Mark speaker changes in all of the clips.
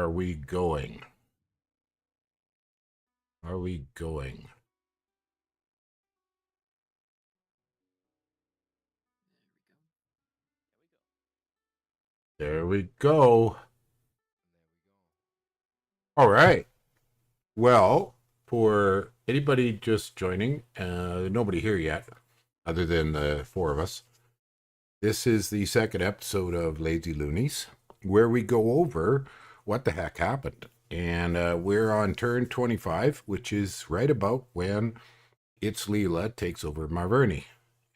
Speaker 1: Are we going? Are we going? There we go. All right. Well, for anybody just joining, nobody here yet, other than the four of us. This is the second episode of Lazy Loonies, where we go over what the heck happened. And we're on turn 25, which is right about when It's Leela takes over Marverny.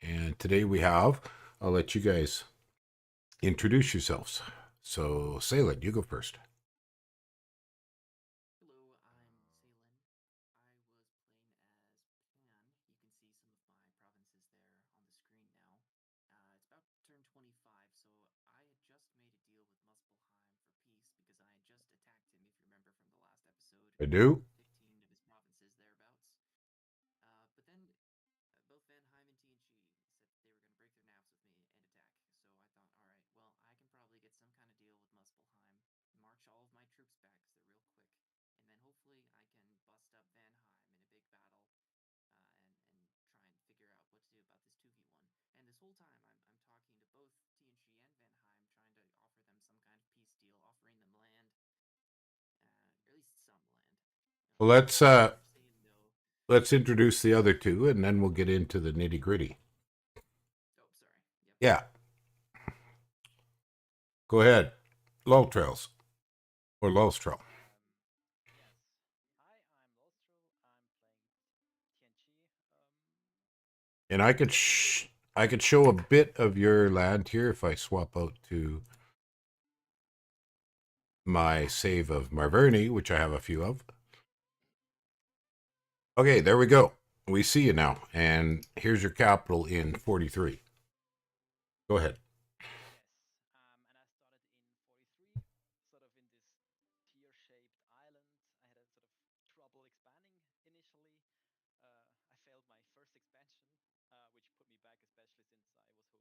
Speaker 1: And today we have, I'll let you guys introduce yourselves. So, Salem, you go first.
Speaker 2: Hello, I'm Salen. I was playing as Pan. You can see some of my provinces there on the screen now. It's about turn 25, so I had just made a deal with Muspelheim for peace because I had just attacked him, if you remember from the last episode,
Speaker 1: I
Speaker 2: and
Speaker 1: do.
Speaker 2: 15 of his provinces thereabouts. But then both Vanheim and TNG said they were going to break their naps with me and attack. So I thought, all right, well, I can probably get some kind of deal with Muspelheim, march all of my troops back because they're real quick, and then hopefully I can bust up Vanheim in a big battle and try and figure out what to do about this 2v1. And this whole time I'm talking to both TNG and Vanheim, trying to offer them some kind of peace deal, offering them land, or at least some land.
Speaker 1: Well,
Speaker 2: Both of them are saying no.
Speaker 1: let's introduce the other two, and then we'll get into the nitty gritty.
Speaker 2: Oh, sorry. Yep.
Speaker 1: Yeah, go ahead. Low trails or Lowstrail.
Speaker 3: Yes, I'm Lostro. I'm playing TNG.
Speaker 1: And I could show a bit of your land here if I swap out to my save of Marverny, which I have a few of. Okay, there we go. We see you now. And here's your capital in 43. Go ahead.
Speaker 3: Yes, and I started in 43, sort of in this tear-shaped island. I had a sort of trouble expanding initially. I failed my first expansion, which put me back, especially since I was hoping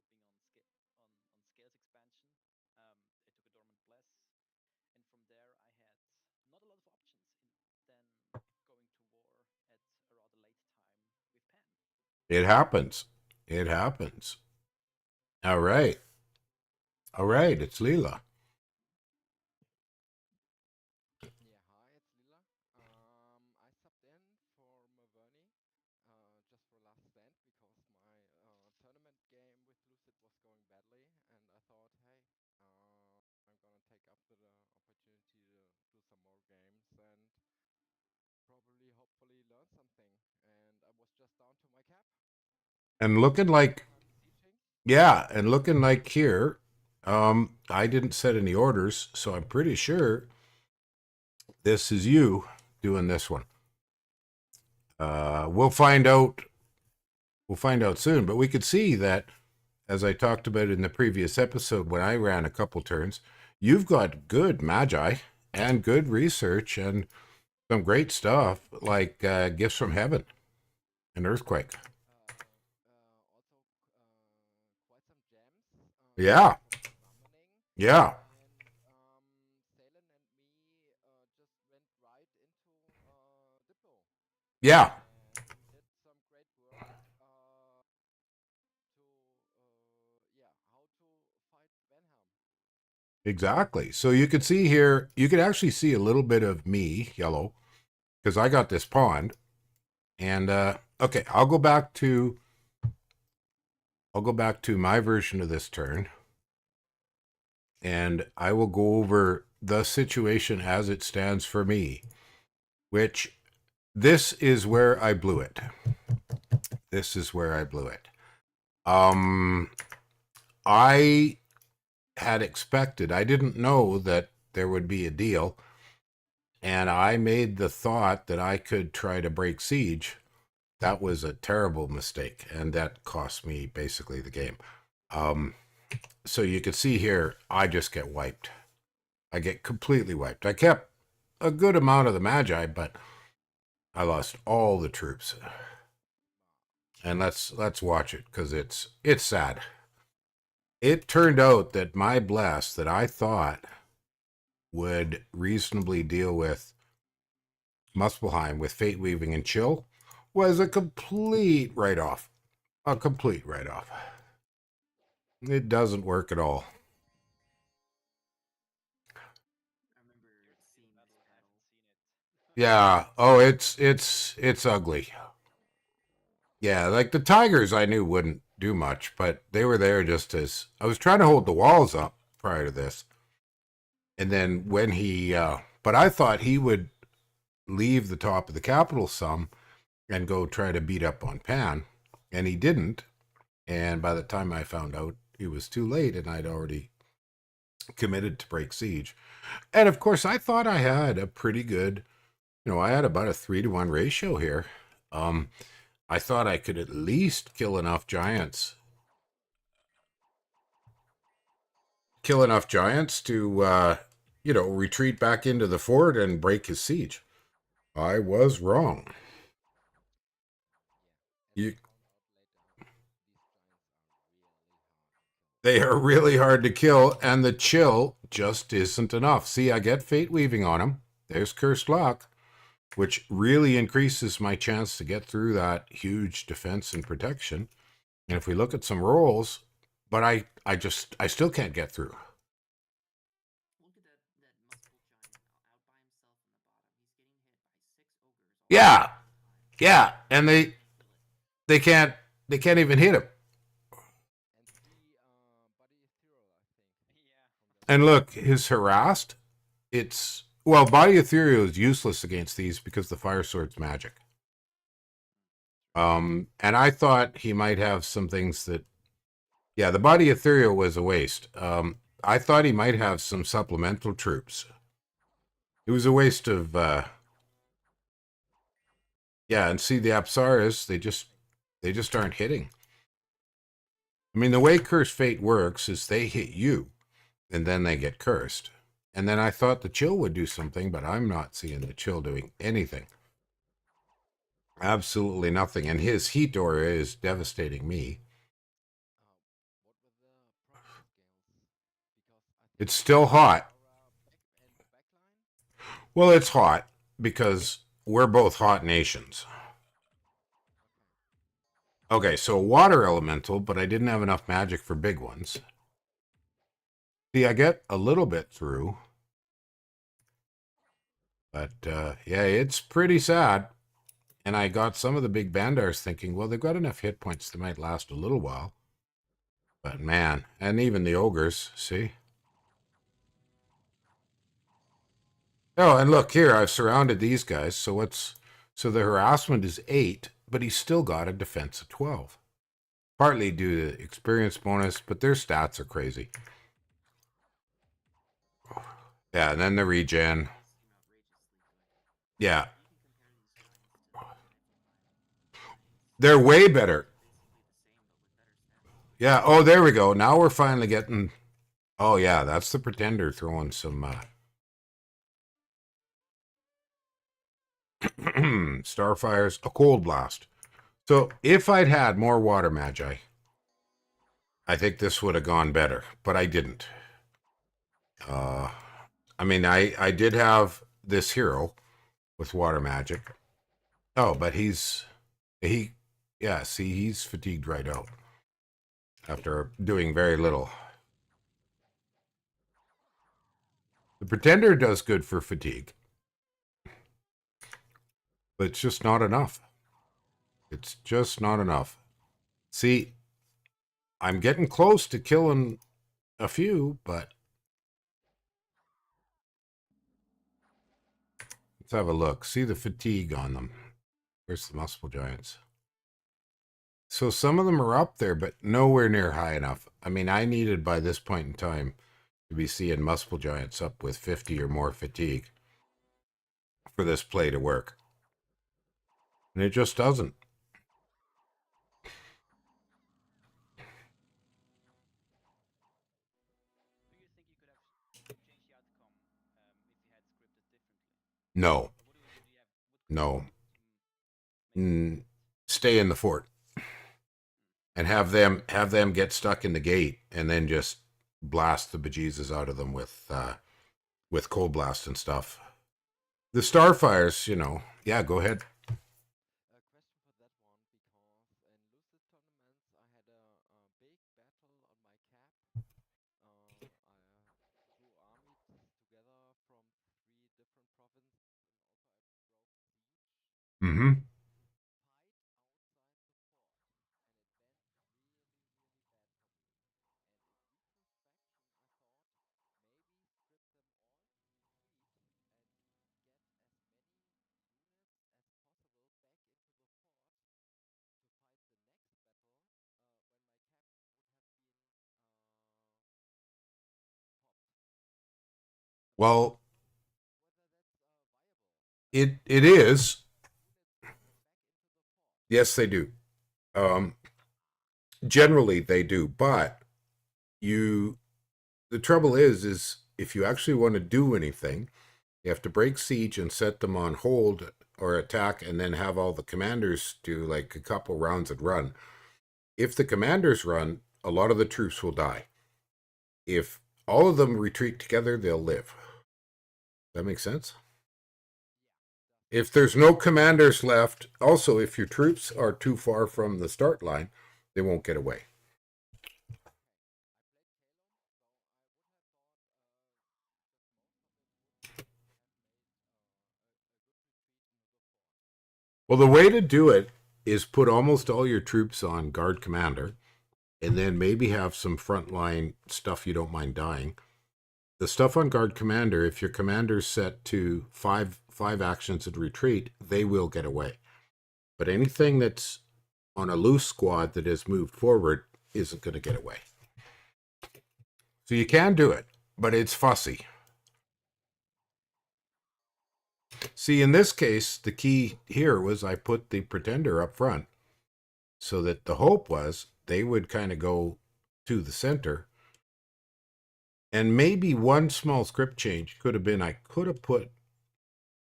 Speaker 3: on scales expansion. I took a dormant bless, and from there I had not a lot of options. Then going to war at a rather late time with Pan.
Speaker 1: It happens. It happens. All right. All right. It's Leela.
Speaker 4: Yeah, hi, it's Lila. I subbed in for Maverny just for last stand because my tournament game with Lucid was going badly, and I thought, hey, I'm gonna take up the opportunity to do some more games and probably, hopefully, learn something. And I was just down to my cap.
Speaker 1: And looking
Speaker 4: Second
Speaker 1: like,
Speaker 4: time besieging.
Speaker 1: yeah, and looking like here, I didn't set any orders, so I'm pretty sure this is you doing this one. We'll find out. We'll find out soon, but we could see that, as I talked about in the previous episode when I ran a couple turns, you've got good magi and good research and some great stuff like Gifts from Heaven and Earthquake.
Speaker 4: Also, quite some gems
Speaker 1: Yeah,
Speaker 4: for summoning.
Speaker 1: yeah,
Speaker 4: And Salen and me just went right into Diplo
Speaker 1: yeah,
Speaker 4: and did some great work to yeah, how to fight Benham.
Speaker 1: exactly. So you could see here, you could actually see a little bit of me, yellow, because I got this pond. And okay, I'll go back to my version of this turn, and I will go over the situation as it stands for me, which this is where I blew it. This is where I blew it. I had expected, I didn't know that there would be a deal, and I made the thought that I could try to break siege. That was a terrible mistake, and that cost me basically the game. So you can see here, I just get wiped. I get completely wiped. I kept a good amount of the magi, but I lost all the troops. And let's watch it because it's sad. It turned out that my blast that I thought would reasonably deal with Muspelheim with Fate Weaving and Chill was a complete write-off. A complete write-off. It doesn't work at all.
Speaker 2: I remember seeing this
Speaker 3: battle. I
Speaker 2: battle.
Speaker 3: haven't seen it.
Speaker 1: Yeah. Oh, it's ugly. Yeah, like the Tigers I knew wouldn't do much, but they were there just as I was trying to hold the walls up prior to this. And then when he but I thought he would leave the top of the capital some and go try to beat up on Pan, and he didn't. And by the time I found out, it was too late and I'd already committed to break siege. And of course, I thought I had a pretty good, I had about a 3-to-1 ratio here. I thought I could at least kill enough giants to, retreat back into the fort and break his siege. I was wrong.
Speaker 3: Yeah,
Speaker 1: You,
Speaker 3: and we found out later these giants are really hard to kill.
Speaker 1: they are really hard to kill, and the chill just isn't enough. See, I get Fate Weaving on him. There's Cursed Luck, which really increases my chance to get through that huge defense and protection. And if we look at some rolls, but I still can't get through.
Speaker 2: Look at that Muspel giant out by himself in the bottom. He's getting hit by 6 ogres.
Speaker 1: Yeah, yeah, and they can't even hit him.
Speaker 3: And 3 body ethereal, I think. Yeah.
Speaker 1: And look, his harassed. Body ethereal is useless against these because the fire sword's magic. And I thought he might have some things that, yeah, the body ethereal was a waste. I thought he might have some supplemental troops. It was a waste of, yeah, and see the Apsaras, they just aren't hitting. I mean, the way Cursed Fate works is they hit you, and then they get cursed. And then I thought the chill would do something, but I'm not seeing the chill doing anything. Absolutely nothing. And his heat aura is devastating me.
Speaker 3: What were the problem scales? Because I think
Speaker 1: It's still hot.
Speaker 3: back and backline.
Speaker 1: Well, it's hot because we're both hot nations. Okay, so water elemental, but I didn't have enough magic for big ones. See, I get a little bit through. But, yeah, it's pretty sad. And I got some of the big Bandars thinking, well, they've got enough hit points that might last a little while. But, man, and even the ogres, see? Oh, and look here, I've surrounded these guys. So the harassment is 8, but he's still got a defense of 12. Partly due to experience bonus, but their stats are crazy. Yeah, and then the regen. Yeah. They're way better. Yeah, oh, there we go. Now we're finally getting... Oh, yeah, that's the Pretender throwing some... Starfire's a Cold Blast. So if I'd had more Water Magi, I think this would have gone better, but I didn't. I mean, I did have this hero with Water Magic. Oh, but he's fatigued right out after doing very little. The Pretender does good for fatigue, but it's just not enough. It's just not enough. See, I'm getting close to killing a few, but let's have a look. See the fatigue on them. Where's the Muspel Giants? So some of them are up there, but nowhere near high enough. I mean, I needed by this point in time to be seeing Muspel Giants up with 50 or more fatigue for this play to work. And it just doesn't.
Speaker 3: Do you think you could have changed the outcome if you had scripted differently?
Speaker 1: No.
Speaker 3: What
Speaker 1: No.
Speaker 3: make
Speaker 1: Stay in the fort. And have them get stuck in the gate and then just blast the bejesus out of them with with Cold Blast and stuff. The Starfires, you know, yeah, go ahead.
Speaker 4: A question for that one, because in Lucid tournaments I had a big battle on my cap. I threw armies together from 3 different provinces, and also I broke siege
Speaker 1: Mm-hmm.
Speaker 4: fight outside the fort, and it went really, really bad for me. And in retrospection, I thought maybe strip them all to retreat and get as many units as possible back into the fort to fight the next battle when my cap would have been popped.
Speaker 1: Well,
Speaker 4: Whether that's viable.
Speaker 1: it
Speaker 4: Can
Speaker 1: is.
Speaker 4: units get back into the fort?
Speaker 1: Yes, they do. Um, Generally, they do. But you, the trouble is if you actually want to do anything, you have to break siege and set them on hold or attack, and then have all the commanders do like a couple rounds and run. If the commanders run, a lot of the troops will die. If all of them retreat together, they'll live. That makes sense? If there's no commanders left, also, if your troops are too far from the start line, they won't get away.
Speaker 4: Okay. I played Calum, so I would have thought that most of it would have made a good retreat into the fort.
Speaker 1: Well, the way to do it is put almost all your troops on guard commander, and then maybe have some frontline stuff you don't mind dying. The stuff on guard commander, if your commander's set to five actions and retreat, they will get away. But anything that's on a loose squad that has moved forward isn't going to get away. So you can do it, but it's fussy. See, in this case, the key here was I put the pretender up front, so that the hope was they would kind of go to the center. And maybe one small script change could have been I could have put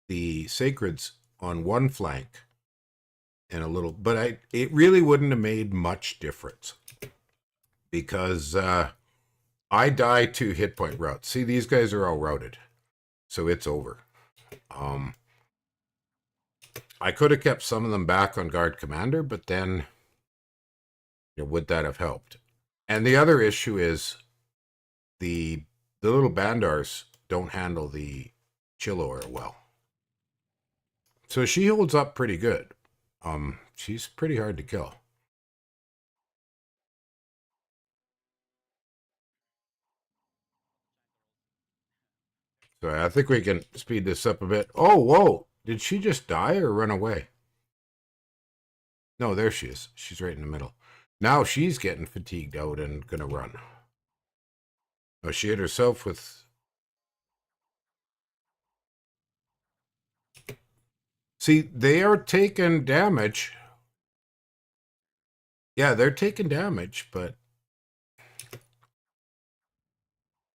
Speaker 1: the sacreds on one flank and a little, but it really wouldn't have made much difference, because I die to hit point routes. See, these guys are all routed, so it's over. I could have kept some of them back on guard commander, but then, you know, would that have helped? And the other issue is the little bandars don't handle the Chiloer well. So she holds up pretty good. She's pretty hard to kill. So I think we can speed this up a bit. Oh, whoa. Did she just die or run away? No, there she is. She's right in the middle. Now she's getting fatigued out and going to run. Oh, she hit herself with... See, they are taking damage. Yeah, they're taking damage, but...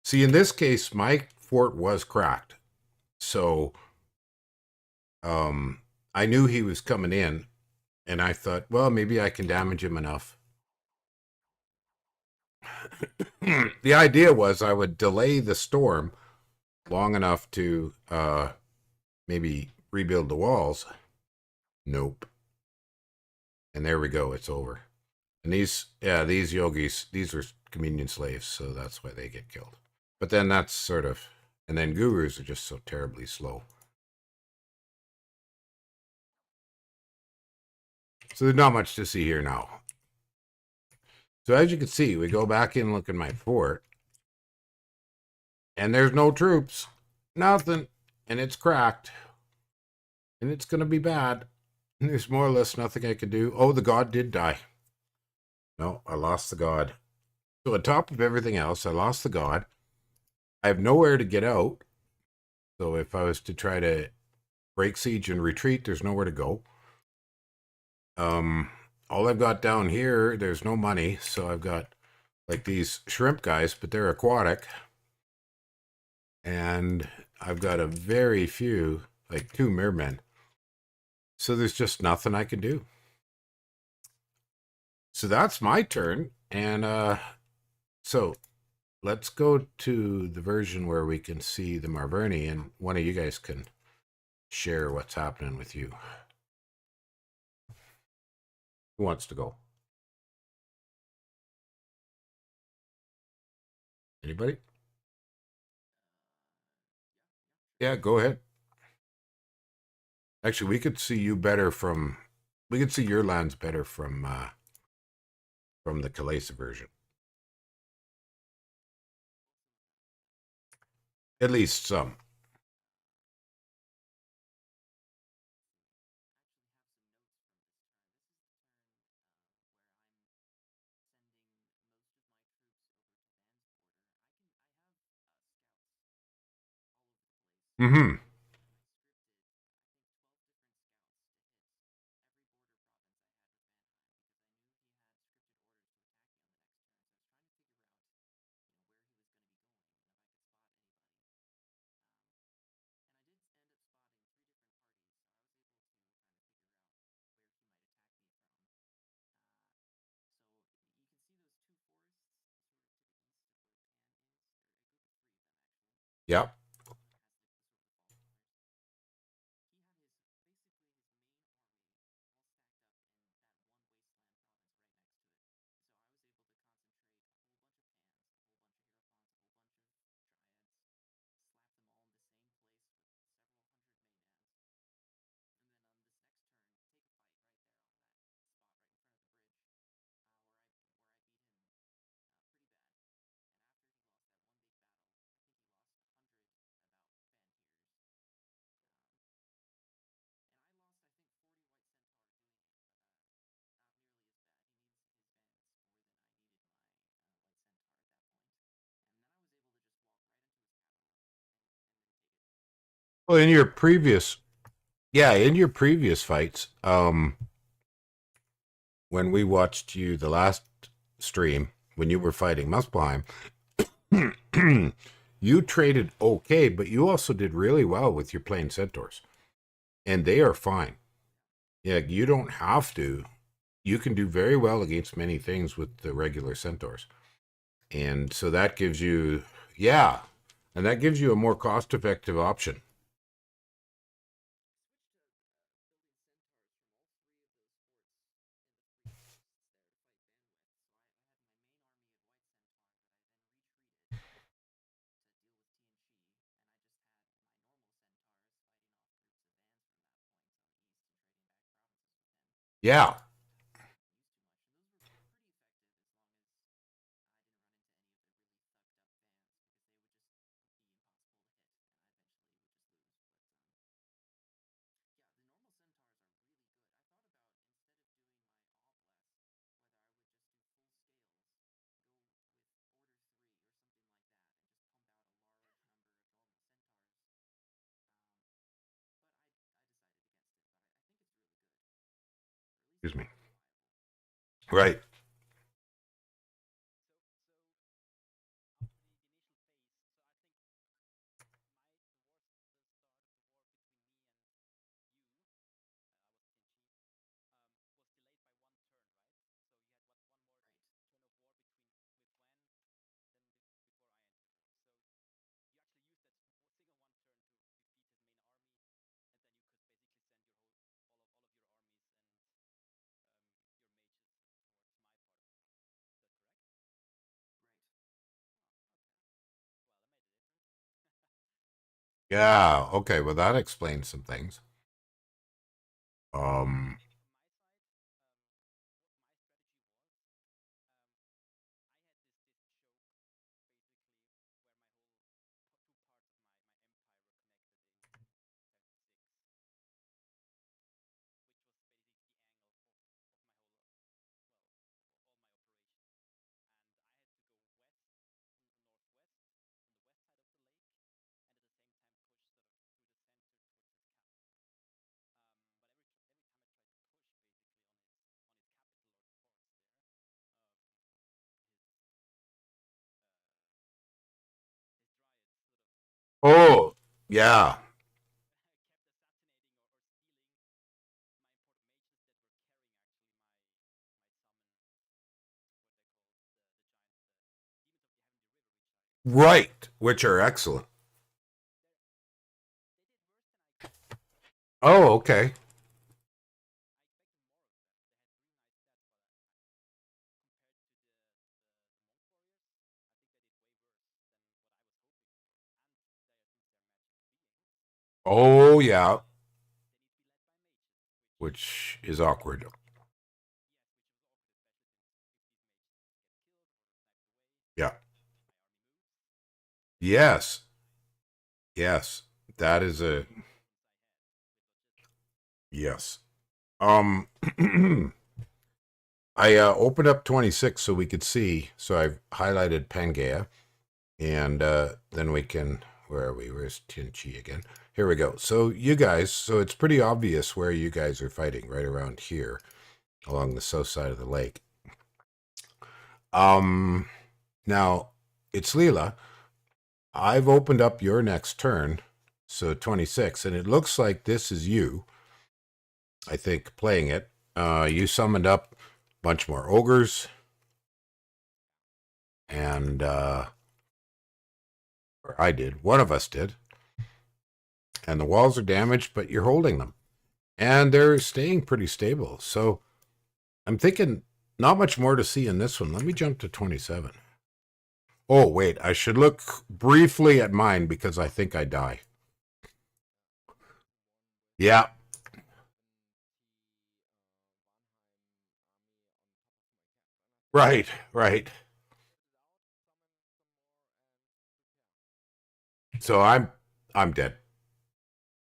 Speaker 1: See, in this case, my fort was cracked. So, I knew he was coming in, and I thought, well, maybe I can damage him enough. The idea was I would delay the storm long enough to maybe rebuild the walls. Nope. And there we go. It's over. And these yogis, these are convenience slaves, so that's why they get killed. But then that's sort of, and then gurus are just so terribly slow. So there's not much to see here now. So as you can see, we go back in and look at my fort, and there's no troops, nothing, and it's cracked, and it's going to be bad. And there's more or less nothing I could do. Oh, the god did die. No, I lost the god. So on top of everything else, I lost the god. I have nowhere to get out. So if I was to try to break siege and retreat, there's nowhere to go. All I've got down here, there's no money, so I've got like these shrimp guys, but they're aquatic. And I've got a very few, like 2 mermen. So there's just nothing I can do. So that's my turn. And so let's go to the version where we can see the Marverni, and one of you guys can share what's happening with you. Who wants to go? Anybody? Yeah, go ahead. Actually, we could see you better from. We could see your lands better from the Kalesa version. At least some. Mm-hmm. Yep. Well, in your previous, yeah, in your previous fights, when we watched you the last stream when you were fighting Muspelheim, you traded okay, but you also did really well with your plain centaurs, and they are fine. Yeah, you don't have to. You can do very well against many things with the regular centaurs, and so that gives you, yeah, and that gives you a more cost-effective option. Yeah. Excuse me. Right. Yeah. Okay. Well, that explains some things. Um. Oh, yeah. Right, which are excellent. Oh, okay. Oh, yeah, which is awkward. Yeah. Yes. Yes. That is a yes. Um I opened up 26 so we could see. So I've highlighted Pangea and then we can where are we? Where's Tinchi again? Here we go. So you guys, so it's pretty obvious where you guys are fighting, right around here along the south side of the lake. Um Now it's Leela. I've opened up your next turn, so 26, and it looks like this is you, I think, playing it. You summoned up a bunch more ogres, and or I did. One of us did. And the walls are damaged, but you're holding them. And they're staying pretty stable. So I'm thinking not much more to see in this one. Let me jump to 27. Oh, wait, I should look briefly at mine because I think I die. Yeah, right, right. So I'm dead.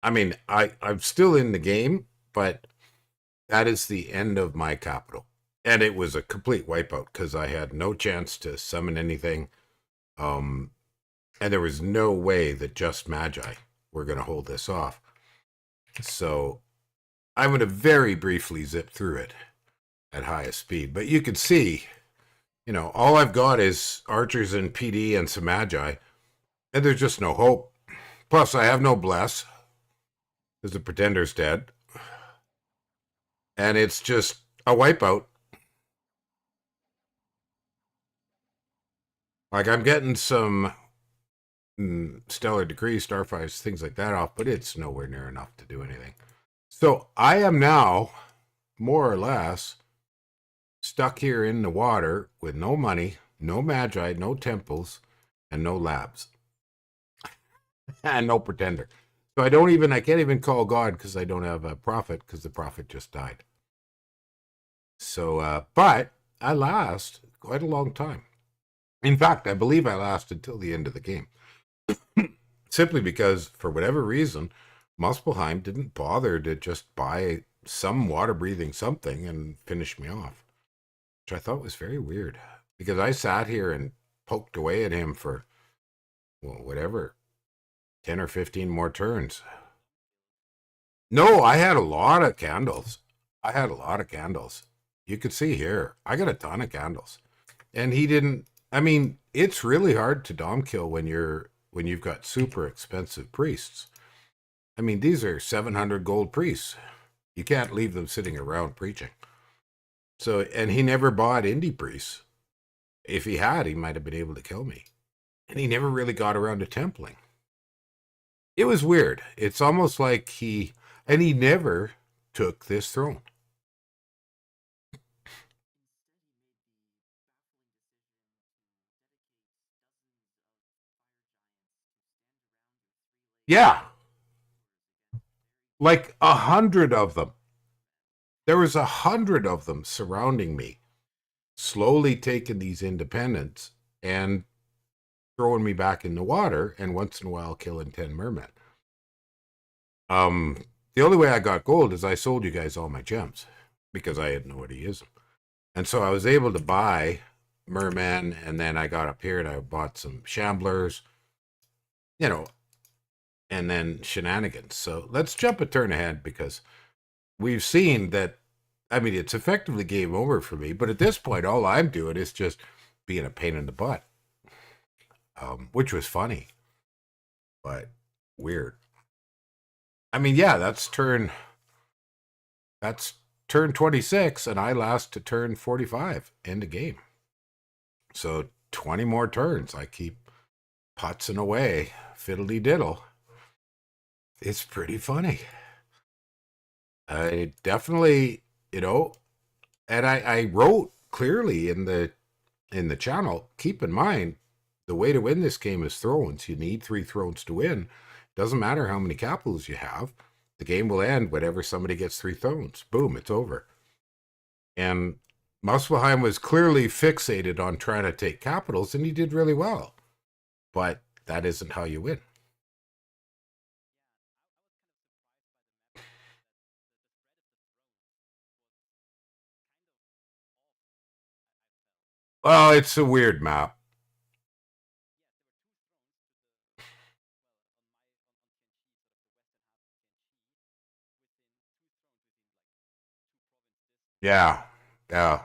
Speaker 1: I mean, I'm still in the game, but that is the end of my capital. And it was a complete wipeout because I had no chance to summon anything. Um, and there was no way that just Magi were going to hold this off. So I'm going to very briefly zip through it at highest speed. But you can see, all I've got is archers and PD and some Magi, and there's just no hope. Plus, I have no bless because the pretender's dead. And it's just a wipeout. Like I'm getting some stellar decree, starfires, things like that off, but it's nowhere near enough to do anything. So I am now more or less stuck here in the water with no money, no magi, no temples, and no labs, and no pretender. So I can't even call God because I don't have a prophet because the prophet just died. So, but I last quite a long time. In fact, I believe I lasted till the end of the game. Simply because, for whatever reason, Muspelheim didn't bother to just buy some water breathing something and finish me off, which I thought was very weird. Because I sat here and poked away at him for, well, whatever, 10 or 15 more turns. No, I had a lot of candles. I had a lot of candles. You could see here, I got a ton of candles. And he didn't, I mean, it's really hard to dom kill when you've got super expensive priests. I mean, these are 700 gold priests. You can't leave them sitting around preaching. So, and he never bought indie priests. If he had, he might have been able to kill me. And he never really got around to templing. It was weird. It's almost like and he never took this throne. Yeah, like 100 of them. There was 100 of them surrounding me, slowly taking these independents and throwing me back in the water, and once in a while killing 10 mermen. The only way I got gold is I sold you guys all my gems because I had nobody use them. And so I was able to buy mermen, and then I got up here and I bought some shamblers, and then shenanigans. So let's jump a turn ahead because we've seen that. I mean, it's effectively game over for me, but at this point, all I'm doing is just being a pain in the butt, which was funny, but weird. I mean, yeah, that's turn 26, and I last to turn 45 end of game. So 20 more turns. I keep putzing away, fiddly diddle. It's pretty funny. I definitely, and I wrote clearly in the channel, keep in mind, the way to win this game is thrones. You need 3 thrones to win. Doesn't matter how many capitals you have. The game will end whenever somebody gets 3 thrones. Boom, it's over. And Muspelheim was clearly fixated on trying to take capitals, and he did really well. But that isn't how you win. Well, it's a weird map. Yeah. Yeah.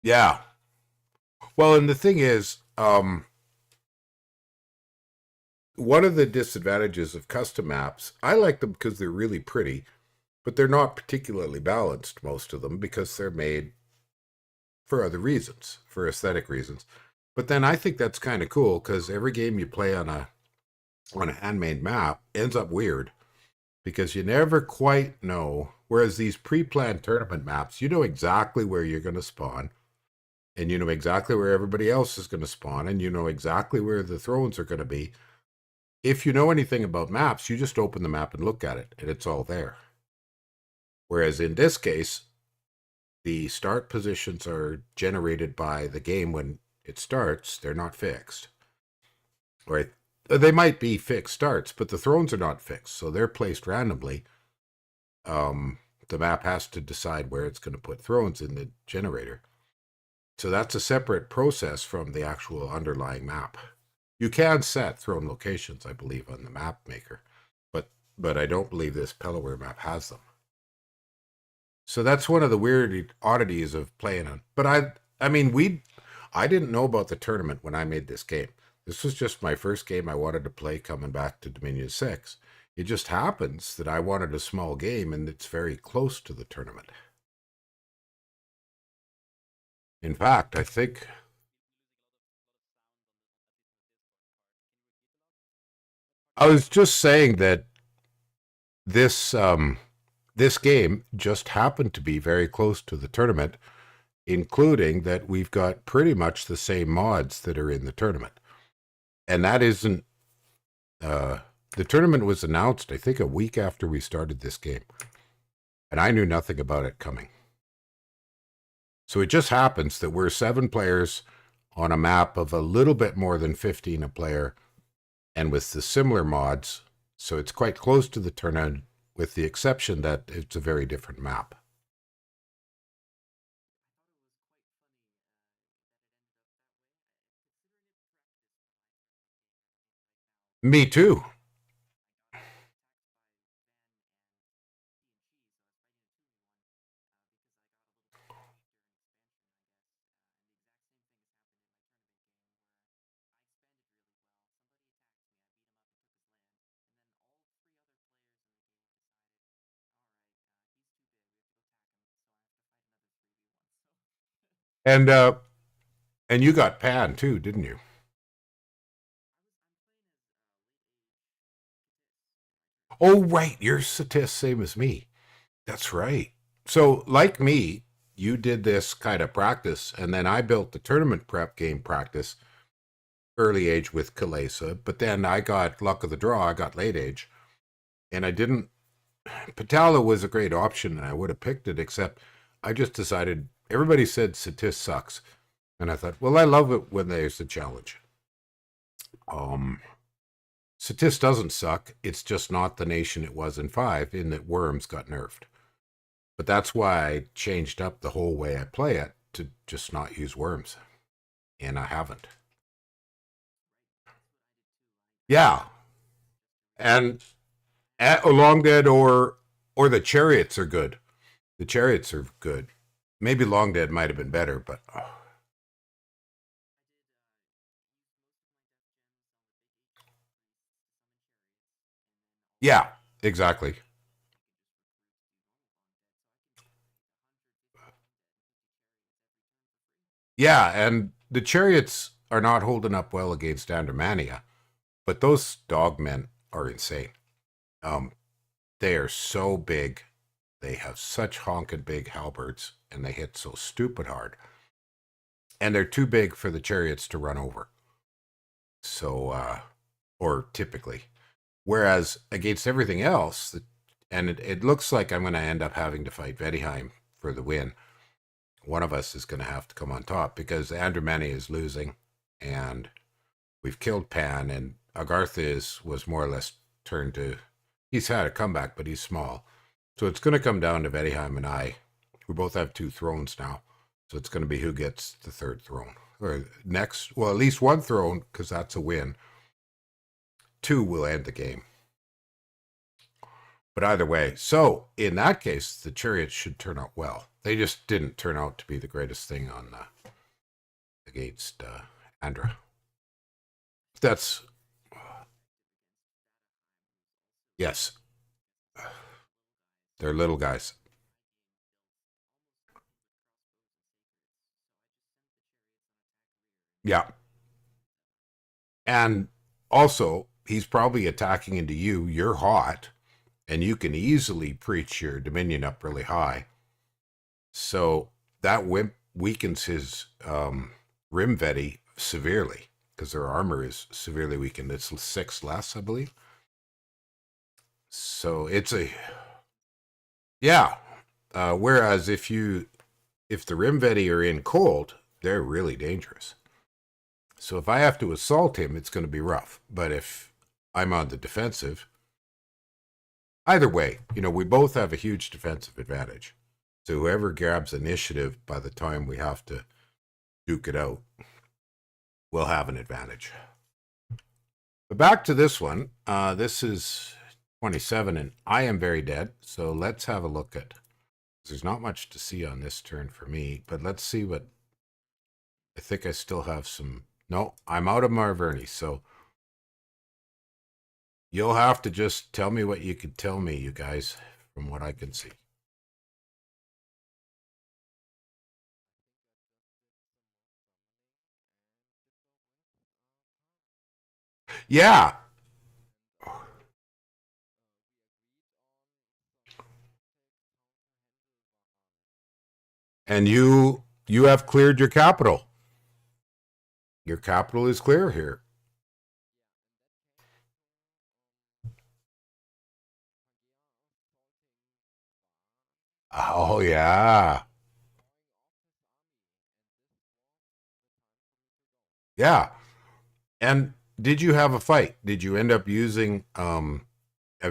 Speaker 1: Yeah. Well, and the thing is, one of the disadvantages of custom maps, I like them because they're really pretty, but they're not particularly balanced, most of them, because they're made for other reasons, for aesthetic reasons. But then I think that's kind of cool because every game you play on a handmade map ends up weird because you never quite know. Whereas these pre-planned tournament maps, you know exactly where you're going to spawn, and you know exactly where everybody else is going to spawn, and you know exactly where the thrones are going to be. If you know anything about maps, you just open the map and look at it, and it's all there. Whereas in this case, the start positions are generated by the game when it starts. They're not fixed. Right? They might be fixed starts, but the thrones are not fixed, so they're placed randomly. The map has to decide where it's going to put thrones in the generator. So that's a separate process from the actual underlying map. You can set throne locations, I believe, on the map maker, but I don't believe this Pelaware map has them. So that's one of the weird oddities of playing on. But I didn't know about the tournament when I made this game. This was just my first game I wanted to play coming back to Dominion 6. It just happens that I wanted a small game and it's very close to the tournament. In fact, I think I was just saying that this this game just happened to be very close to the tournament, including that we've got pretty much the same mods that are in the tournament. And that isn't the tournament was announced, I think, a week after we started this game. And I knew nothing about it coming. So it just happens that we're 7 players on a map of a little bit more than 15 a player and with the similar mods. So it's quite close to the tournament, with the exception that it's a very different map. Me too. And you got Pan too, didn't you? Oh right, you're Satis, same as me. That's right. So like me, you did this kind of practice, and then I built the tournament prep game practice early age with Kalesa, but then I got luck of the draw. I got late age, and I didn't. Patala was a great option, and I would have picked it, except I just decided everybody said Satis sucks, and I thought, well, I love it when there's a challenge. Satis doesn't suck. It's just not the nation it was in 5, in that Worms got nerfed. But that's why I changed up the whole way I play it to just not use Worms, and I haven't. Yeah, and Long Dead or the Chariots are good. The Chariots are good. Maybe Long Dead might have been better, but yeah, exactly. Yeah, and the chariots are not holding up well against Andromania, but those dogmen are insane. Um, they are so big. They have such honking big halberds, and they hit so stupid hard. And they're too big for the chariots to run over. So, or typically. Whereas against everything else, and it looks like I'm going to end up having to fight Vedheim for the win. One of us is going to have to come on top because Andromeda is losing, and we've killed Pan, and Agartha was more or less turned to. He's had a comeback, but he's small, so it's going to come down to Vedheim and I. We both have 2 thrones now, so it's going to be who gets the 3rd throne or next. Well, at least 1 throne because that's a win. 2 will end the game. But either way, so in that case, the chariots should turn out well. They just didn't turn out to be the greatest thing on against Andra. That's yes, they're little guys. Yeah, and also he's probably attacking into you. You're hot, and you can easily preach your dominion up really high. So that weakens his Rimvedi severely because their armor is severely weakened. It's 6 less, I believe. So it's a yeah. Whereas if the Rimvedi are in cold, they're really dangerous. So if I have to assault him, it's going to be rough. But if I'm on the defensive, either way, we both have a huge defensive advantage. So whoever grabs initiative by the time we have to duke it out will have an advantage. But back to this one. This is 27, and I am very dead. So let's have a look at. There's not much to see on this turn for me, but let's see what. I think I still have some. No, I'm out of Marverni, so you'll have to just tell me what you could tell me, you guys, from what I can see. Yeah. And you have cleared your capital. Your capital is clear here. Oh yeah. Yeah. And did you have a fight? Did you end up using I'm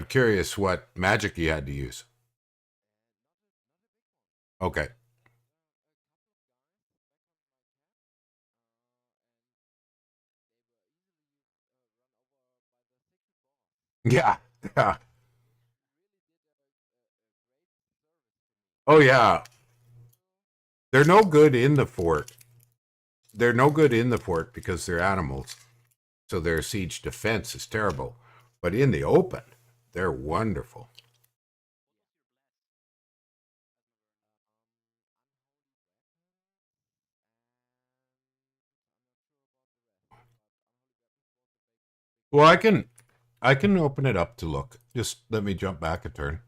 Speaker 1: curious what magic you had to use. Okay. Yeah. Yeah. Oh yeah. They're no good in the fort. They're no good in the fort because they're animals. So their siege defense is terrible. But in the open, they're wonderful. Well, I can open it up to look. Just let me jump back a turn.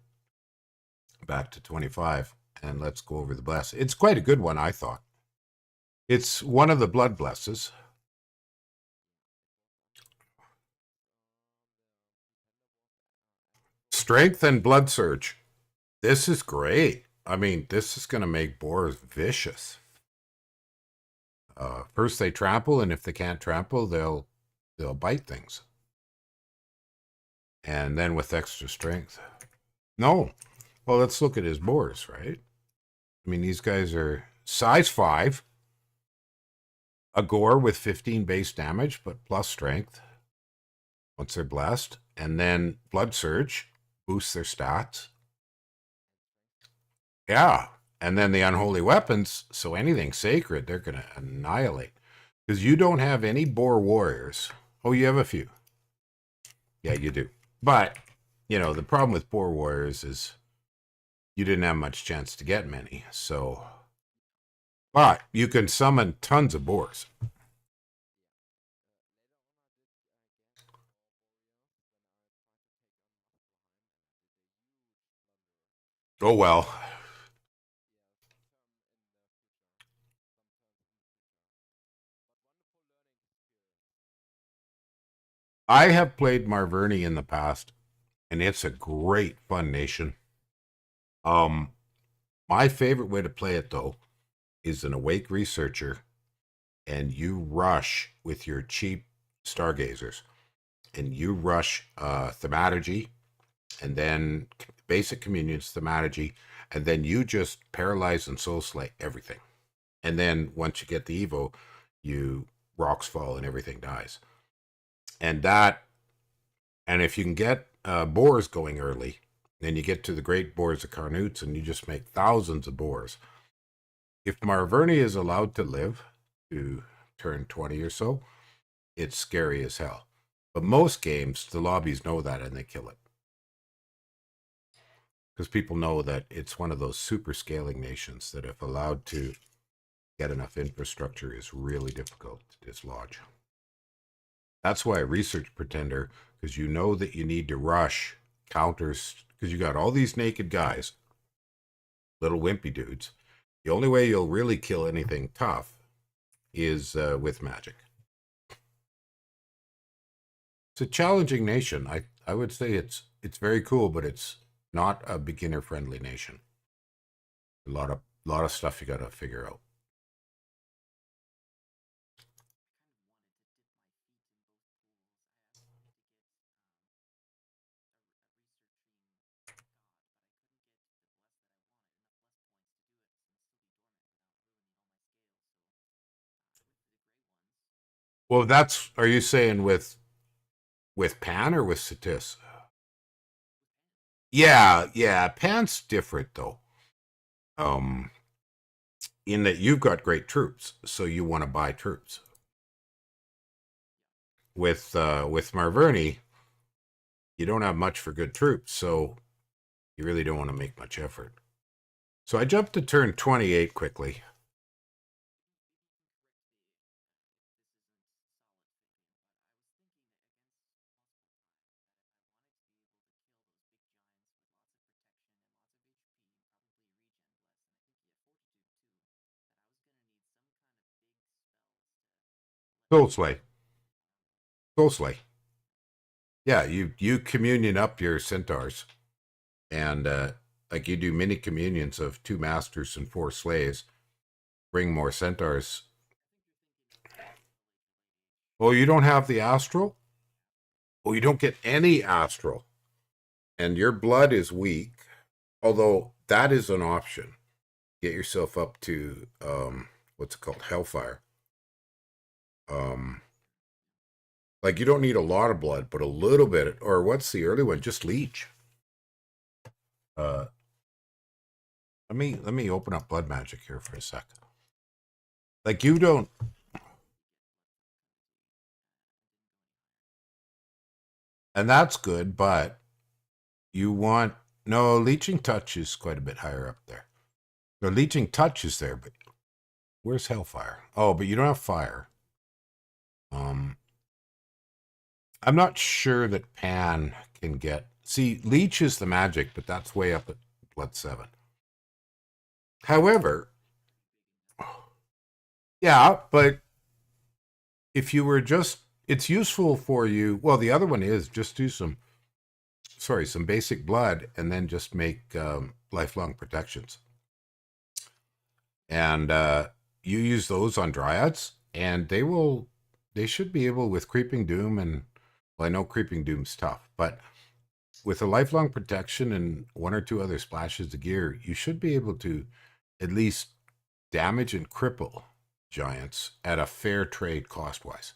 Speaker 1: Back to 25 and let's go over the bless. It's quite a good one, I thought. It's one of the blood blesses. Strength and blood surge. This is great. I mean, this is going to make boars vicious. First they trample, and if they can't trample, they'll bite things. And then with extra strength. No. Well, let's look at his boars, right? I mean, these guys are size 5. A gore with 15 base damage, but plus strength once they're blessed. And then blood surge boosts their stats. Yeah. And then the unholy weapons, so anything sacred, they're going to annihilate. Because you don't have any boar warriors. Oh, you have a few. Yeah, you do. But, the problem with boar warriors is you didn't have much chance to get many. So But you can summon tons of boars. Oh well. I have played Marverni in the past, and it's a great fun nation. Um, my favorite way to play it though is an awake researcher, and you rush with your cheap stargazers, and you rush thaumaturgy, and then basic communions, thaumaturgy, and then you just paralyze and soul slay everything. And then once you get the Evo, you rocks fall and everything dies. And that, and if you can get boars going early, then you get to the great boars of Carnoots, and you just make thousands of boars. If Marverni is allowed to live to turn 20 or so, it's scary as hell. But most games, the lobbies know that and they kill it. Because people know that it's one of those super scaling nations that, if allowed to get enough infrastructure, is really difficult to dislodge. That's why I research Pretender, because you know that you need to rush counters, because you got all these naked guys, little wimpy dudes. The only way you'll really kill anything tough is with magic. It's a challenging nation. I would say it's very cool, but it's not a beginner friendly nation. A lot of stuff you got to figure out. Well, that's, are you saying with Pan or with Satis? Yeah, Pan's different though. Um, in that you've got great troops, so you want to buy troops. With Marverni, you don't have much for good troops, so you really don't want to make much effort. So I jumped to turn 28 quickly. Soul Slay. Soul Slay. Yeah, you communion up your centaurs, and like you do mini communions of 2 masters and 4 slaves. Bring more centaurs. Oh, you don't have the astral? Oh, you don't get any astral. And your blood is weak. Although that is an option. Get yourself up to what's it called? Hellfire. Um like you don't need a lot of blood, but a little bit. Or what's the early one? Just leech. Uh let me open up blood magic here for a sec. Like you don't, and that's good, but you want, no, leeching touch is quite a bit higher up there. The leeching touch is there, but where's hellfire? Oh, but you don't have fire. Um I'm not sure that Pan can get. See, leech is the magic, but that's way up at blood 7. However, yeah, but if you were just, it's useful for you. Well, the other one is just do some basic blood, and then just make lifelong protections. And you use those on dryads, and they should be able, with Creeping Doom, and well, I know Creeping Doom's tough, but with a lifelong protection and 1 or 2 other splashes of gear, you should be able to at least damage and cripple giants at a fair trade cost wise.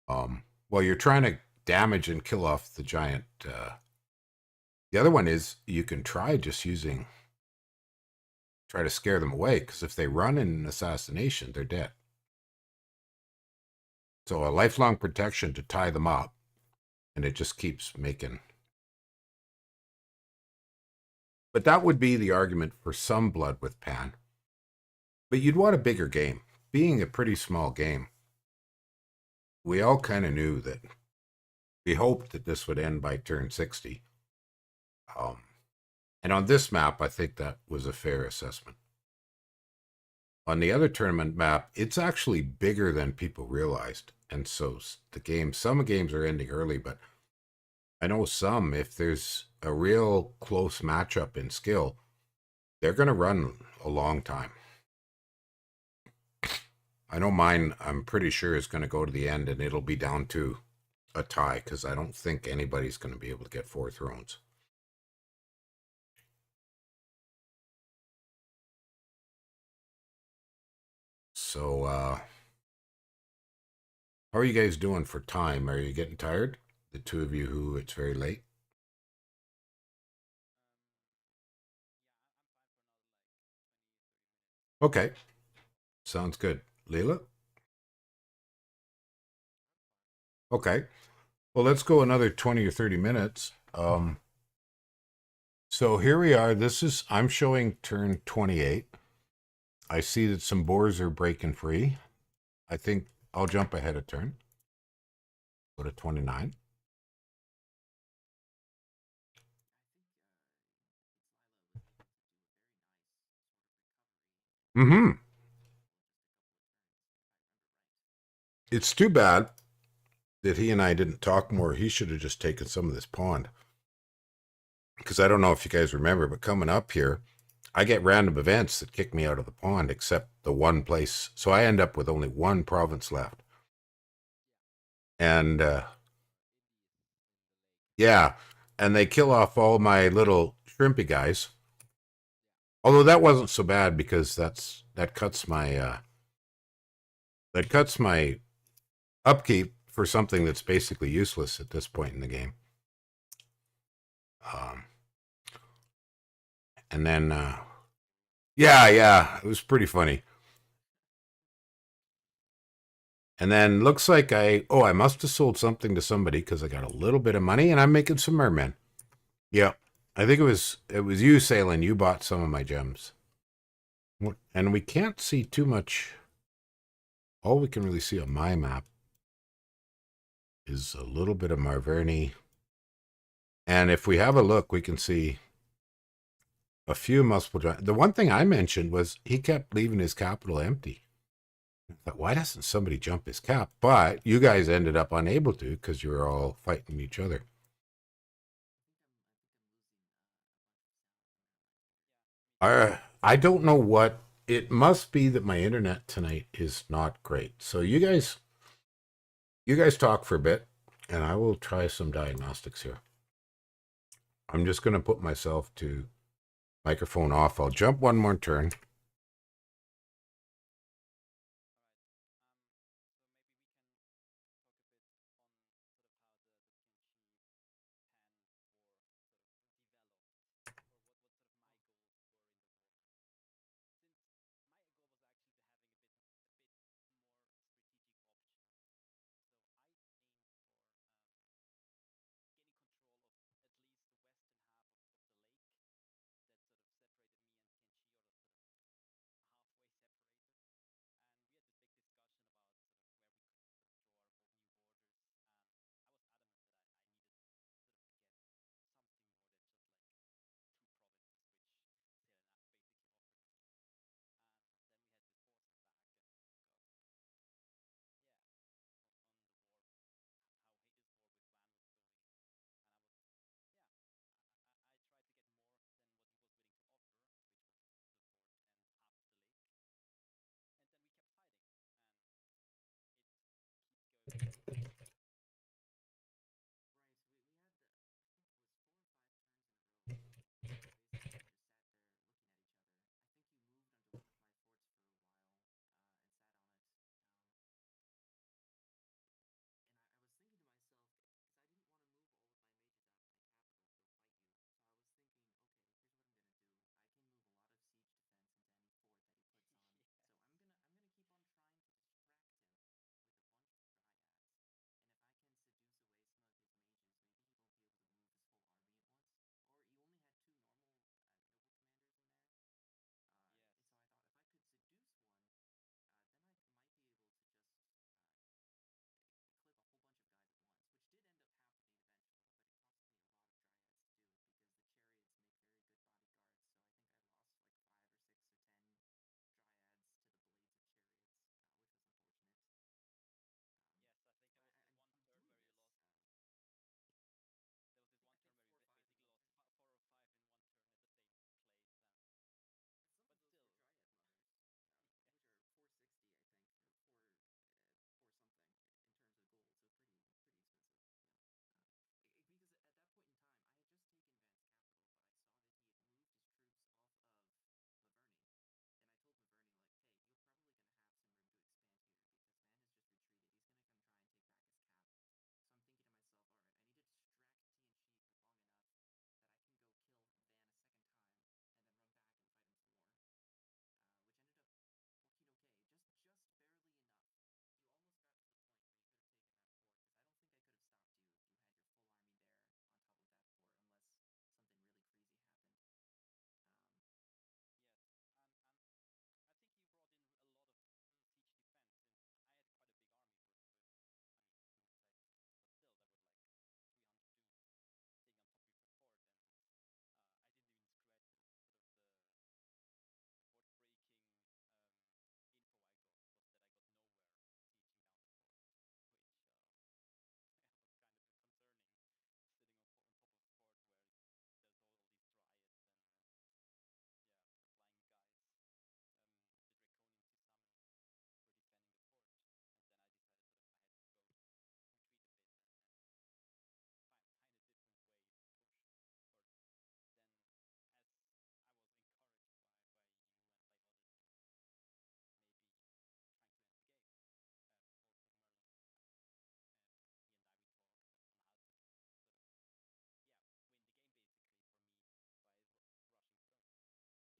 Speaker 1: Well, you're trying to damage and kill off the giant. The other one is you can try just try to scare them away, because if they run in an assassination, they're dead. So a lifelong protection to tie them up, and it just keeps making. But that would be the argument for some blood with pan. But you'd want a bigger game. Being a pretty small game, we all kind of knew that we hoped that this would end by turn 60. And on this map, I think that was a fair assessment. On the other tournament map, it's actually bigger than people realized. And so some games are ending early, but I know some, if there's a real close matchup in skill, they're going to run a long time. I know mine, I'm pretty sure, is going to go to the end and it'll be down to a tie because I don't think anybody's going to be able to get 4 thrones. So, how are you guys doing for time? Are you getting tired? The two of you who it's very late? Okay. Sounds good. Leila? Okay. Well, let's go another 20 or 30 minutes. So here we are. I'm showing turn 28. I see that some boars are breaking free. I think I'll jump ahead a turn. Go to 29. Mm-hmm. It's too bad that he and I didn't talk more. He should have just taken some of this pond. Because I don't know if you guys remember, but coming up here, I get random events that kick me out of the pond, except the one place. So I end up with only one province left. And yeah, and they kill off all my little shrimpy guys. Although that wasn't so bad because that cuts my upkeep for something that's basically useless at this point in the game. And then yeah, it was pretty funny. And then looks like I must have sold something to somebody because I got a little bit of money and I'm making some mermen. Yeah. I think it was you, Salen. You bought some of my gems. And we can't see too much. All we can really see on my map is a little bit of Marverny. And if we have a look, we can see a few multiple. The one thing I mentioned was he kept leaving his capital empty. I thought, why doesn't somebody jump his cap? But you guys ended up unable to because you were all fighting each other. I don't know what it must be that my internet tonight is not great. So you guys talk for a bit, and I will try some diagnostics here. I'm just going to put myself to microphone off. I'll jump one more turn.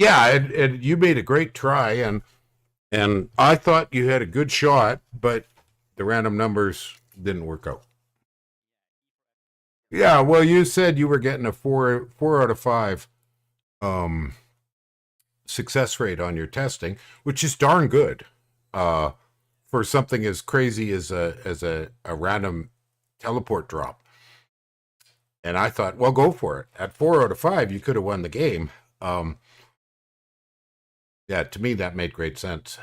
Speaker 1: Yeah, and you made a great try, and I thought you had a good shot, but the random numbers didn't work out. Yeah, well, you said you were getting a four out of five um, success rate on your testing, which is darn good uh, for something as crazy as a random teleport drop. And I thought, well, go for it. At 4 out of 5, you could have won the game. Um, yeah, to me, that made great sense.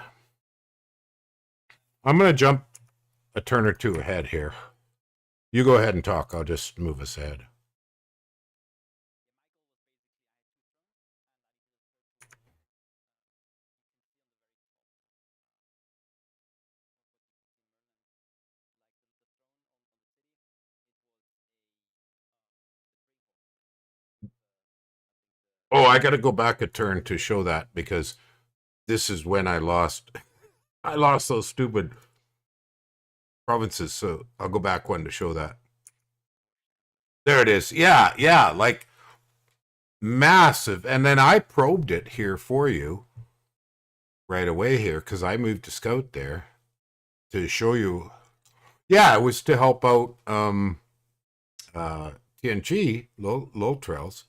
Speaker 1: I'm going to jump a turn or two ahead here. You go ahead and talk. I'll just move us ahead. Oh, I got to go back a turn to show that because this is when I lost. I lost those stupid provinces. So I'll go back one to show that. There it is. Yeah, yeah, like massive. And then I probed it here for you right away here because I moved to scout there to show you. Yeah, it was to help out uh TNG Loltras.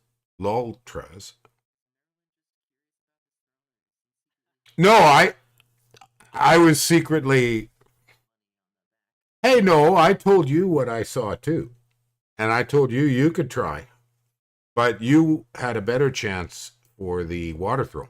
Speaker 1: No, I was secretly. Hey, no, I told you what I saw too, and I told you you could try, but you had a better chance for the water throne.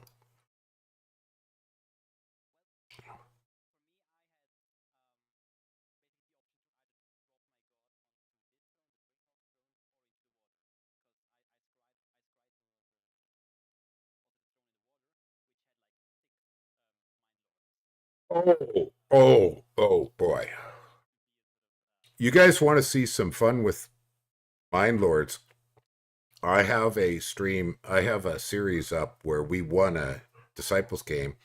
Speaker 1: Oh, boy! You guys want to see some fun with Mind Lords? I have a stream. I have a series up where we won a Disciples game.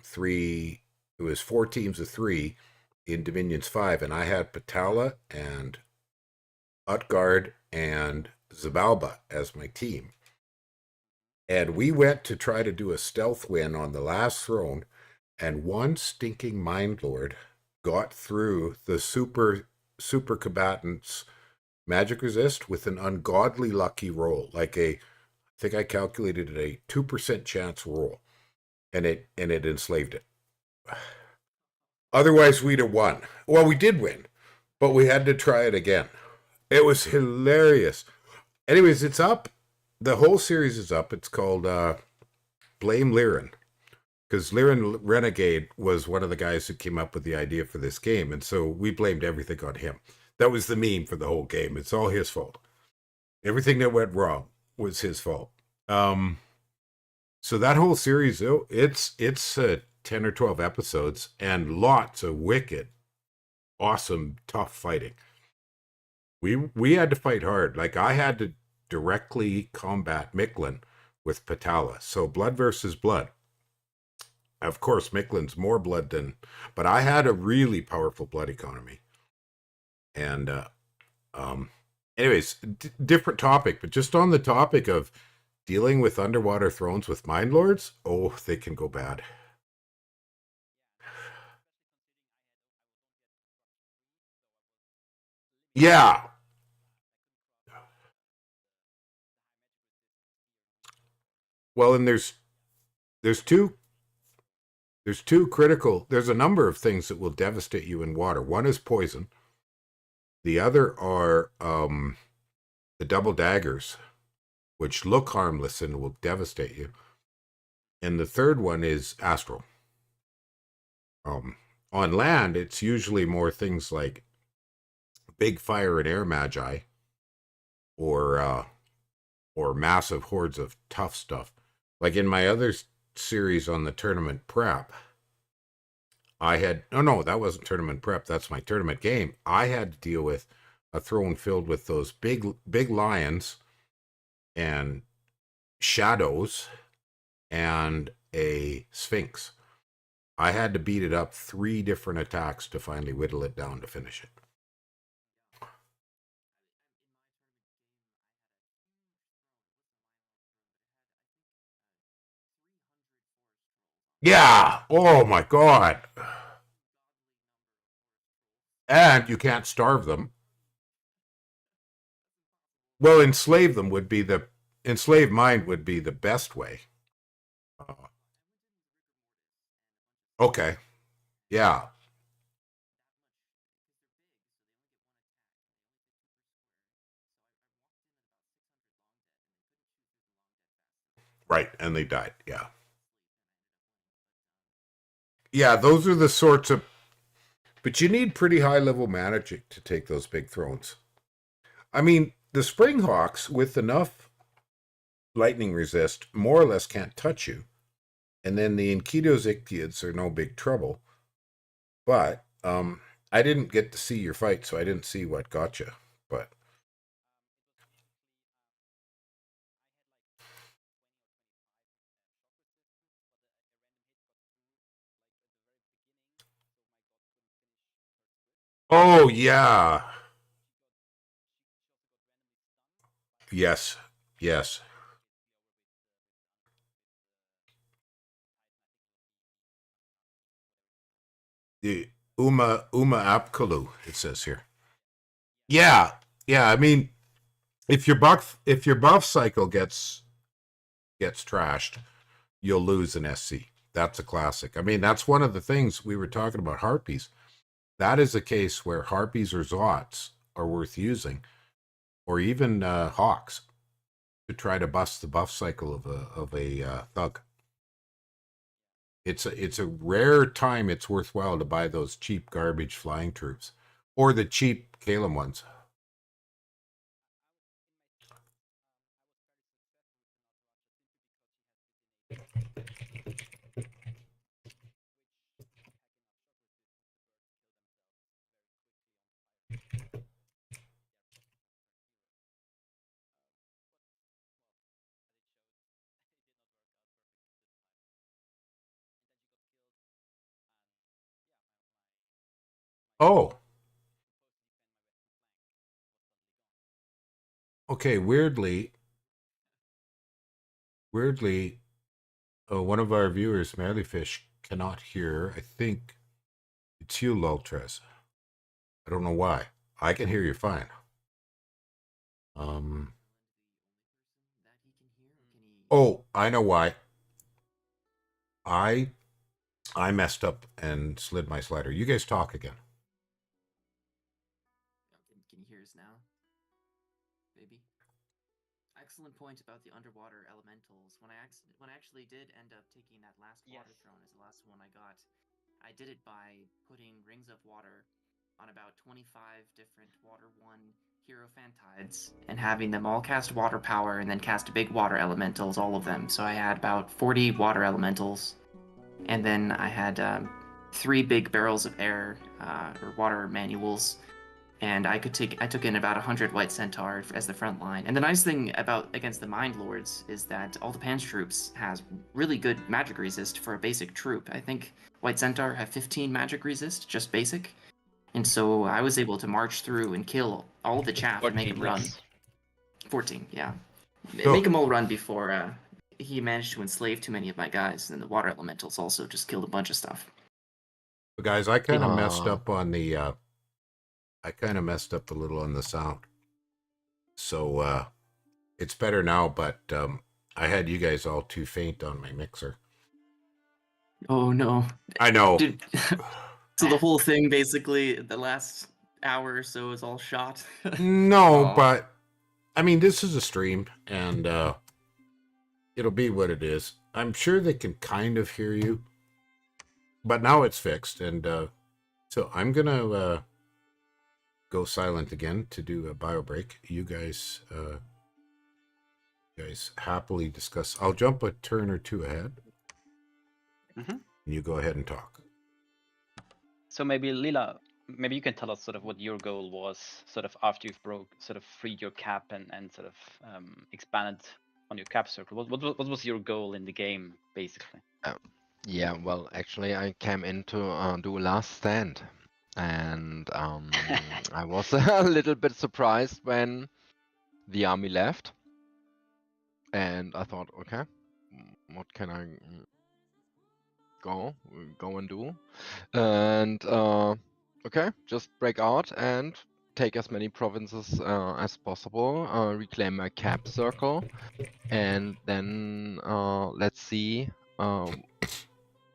Speaker 1: Three. It was 4 teams of 3 in Dominions 5, and I had Patala and Utgard and Zabalba as my team. And we went to try to do a stealth win on the last throne, and one stinking Mind Lord got through the super combatants magic resist with an ungodly lucky roll, like I think I calculated it a 2% chance roll, and it enslaved it. Otherwise, we'd have won. Well, we did win, but we had to try it again. It was hilarious. Anyways, it's up. The whole series is up. It's called Blame Liren. Because Liren Renegade was one of the guys who came up with the idea for this game. And so we blamed everything on him. That was the meme for the whole game. It's all his fault. Everything that went wrong was his fault. So that whole series, it's 10 or 12 episodes and lots of wicked, awesome, tough fighting. We had to fight hard. Like I had to directly combat Micklin with Patala. So blood versus blood. Of course, Micklin's more blood than, but I had a really powerful blood economy. And um, anyways, different topic, but just on the topic of dealing with underwater thrones with mind lords, oh, they can go bad. Yeah. Well, and there's two there's two critical. There's a number of things that will devastate you in water. One is poison. The other are the double daggers, which look harmless and will devastate you. And the third one is astral. On land, it's usually more things like big fire and air magi, or massive hordes of tough stuff. Like in my other series on the tournament prep, I had no, that wasn't tournament prep. That's my tournament game. I had to deal with a throne filled with those big lions and shadows and a sphinx. I had to beat it up 3 different attacks to finally whittle it down to finish it. Yeah. Oh my God. And you can't starve them. Well, enslave mind would be the best way. Uh, okay. Yeah. Right. And they died. Yeah. Yeah. Those are the sorts of. But you need pretty high level magic to take those big thrones. I mean, the Springhawks, with enough lightning resist, more or less can't touch you. And then the Enkidu's Ichthyids are no big trouble. But I didn't get to see your fight, so I didn't see what got you. But oh yeah, yes, yes. The Uma Apkalu, it says here. Yeah, yeah. I mean, if your buff cycle gets trashed, you'll lose an SC. That's a classic. I mean, that's one of the things we were talking about harpies. That is a case where harpies or zots are worth using, or even hawks to try to bust the buff cycle of a thug. It's a rare time it's worthwhile to buy those cheap garbage flying troops, or the cheap Kalem ones. Oh, okay. Weirdly, one of our viewers, Merlyfish, cannot hear. I think it's you, Lultrez. I don't know why. I can hear you fine. Um.
Speaker 2: That he can hear, or can he?
Speaker 1: Oh, I know why. I I messed up and slid my slider. You guys talk again.
Speaker 2: Can you hear us now, baby? Excellent point about the underwater elementals. When I actually did end up taking that last water
Speaker 3: Yes.
Speaker 2: throne as the last one I got, I did it by putting rings of water on about 25 different water 1 Hierophantides and having them all cast water power and then cast big water elementals, all of them. So I had about 40 water elementals, and then I had 3 big barrels of air or water manuals, and I took in about 100 White Centaur as the front line. And the nice thing about against the Mind Lords is that all the Pan's troops has really good magic resist for a basic troop. I think White Centaur have 15 magic resist, just basic. And so I was able to march through and kill all the chaff and make
Speaker 3: 14,
Speaker 2: them run.
Speaker 3: yes.
Speaker 2: 14, yeah.
Speaker 1: So-
Speaker 2: Make them all run before he managed to enslave too many of my guys. And the water elementals also just killed a bunch of stuff.
Speaker 1: Guys, I kind of messed
Speaker 4: Ah.
Speaker 1: up on the. I kind of messed up a little on the sound, so it's better now. But I had you guys all too faint on my mixer.
Speaker 2: Oh no.
Speaker 1: I know.
Speaker 2: Dude, so the whole thing basically, the last hour or so is all shot.
Speaker 1: No,
Speaker 2: Oh.
Speaker 1: but I mean, this is a stream, and it'll be what it is. I'm sure they can kind of hear you, but now it's fixed, and so I'm gonna go silent again to do a bio break. You guys happily discuss. I'll jump a turn or two ahead.
Speaker 3: Mhm.
Speaker 1: And you go ahead and talk.
Speaker 3: So maybe Lila, maybe you can tell us sort of what your goal was, sort of after you've sort of freed your cap and sort of expanded on your cap circle. What was your goal in the game, basically?
Speaker 4: Yeah, well, actually, I came in to do a last stand, and I was a little bit surprised when the army left, and I thought, okay, what can I go and do. And okay, just break out and take as many provinces as possible, reclaim my cap circle, and then let's see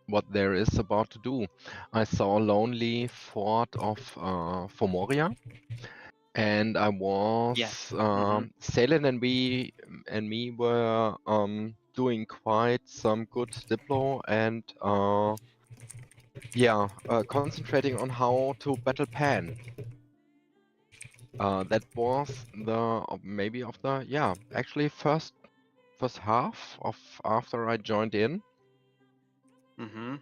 Speaker 4: what there is about to do. I saw Lonely Fort of Fomoria, and I was
Speaker 5: Yes.
Speaker 4: Salen and me were doing quite some good diplo and concentrating on how to battle Pan. That was the maybe of the actually first half of after I joined in.
Speaker 5: Mm-hmm.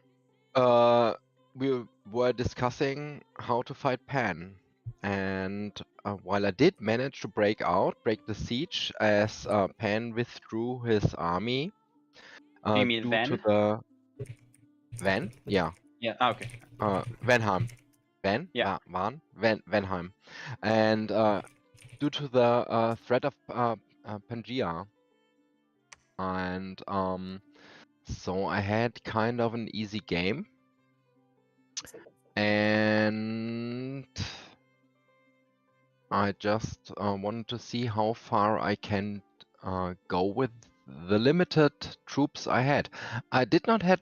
Speaker 4: We were discussing how to fight Pan, and while I did manage to break the siege as Pan withdrew his army
Speaker 5: Do you mean
Speaker 4: due to
Speaker 5: Van?
Speaker 4: the Van,
Speaker 5: Yeah. Okay.
Speaker 4: Vanheim,
Speaker 5: Yeah.
Speaker 4: Vanheim, and due to the threat of Pangaea, and so I had kind of an easy game, and I just wanted to see how far I can go with the limited troops I had. I did not have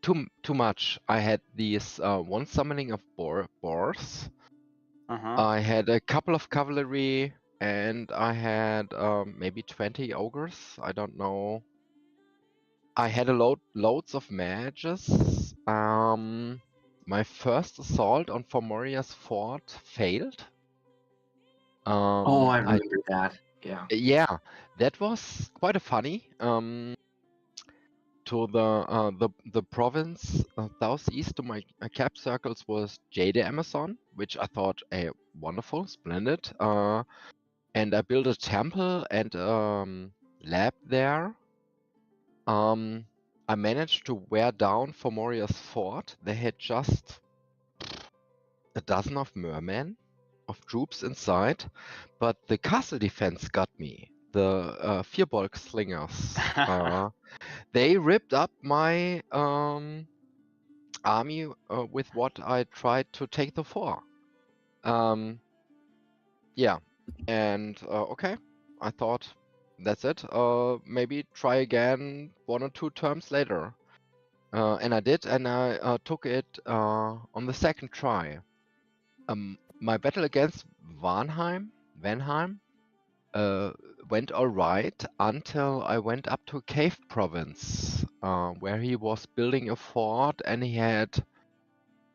Speaker 4: too much. I had these one summoning of boars. I had a couple of cavalry, and I had maybe 20 ogres. I don't know. I had loads of mages. My first assault on Fomoria's fort failed.
Speaker 5: Oh, I remember that. Yeah.
Speaker 4: Yeah, that was quite a funny. To the province southeast to my cap circles was Jade Amazon, which I thought wonderful, splendid. And I built a temple and lab there. I managed to wear down Fomoria's fort. They had just a dozen of mermen of troops inside, but the castle defense got me. The Vierbolg slingers. They ripped up my army with what I tried to take the fort. Yeah, and okay, I thought that's it. Maybe try again 1 or 2 terms later. And I did, and I took it on the second try. My battle against Vanheim went alright until I went up to Cave Province, where he was building a fort and he had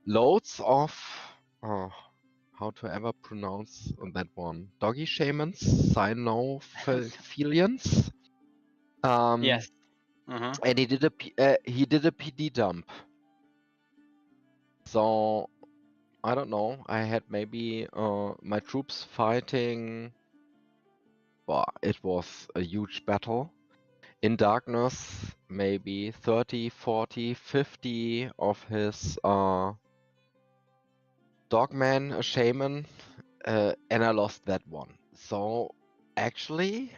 Speaker 4: loads of how to ever pronounce that one? Doggy shamans, cynophilians.
Speaker 5: Yes.
Speaker 4: And he did a PD dump. So I don't know. I had maybe my troops fighting. Well, it was a huge battle. In darkness, maybe 30, 40, 50 of his dogman, a shaman, and I lost that one. So actually,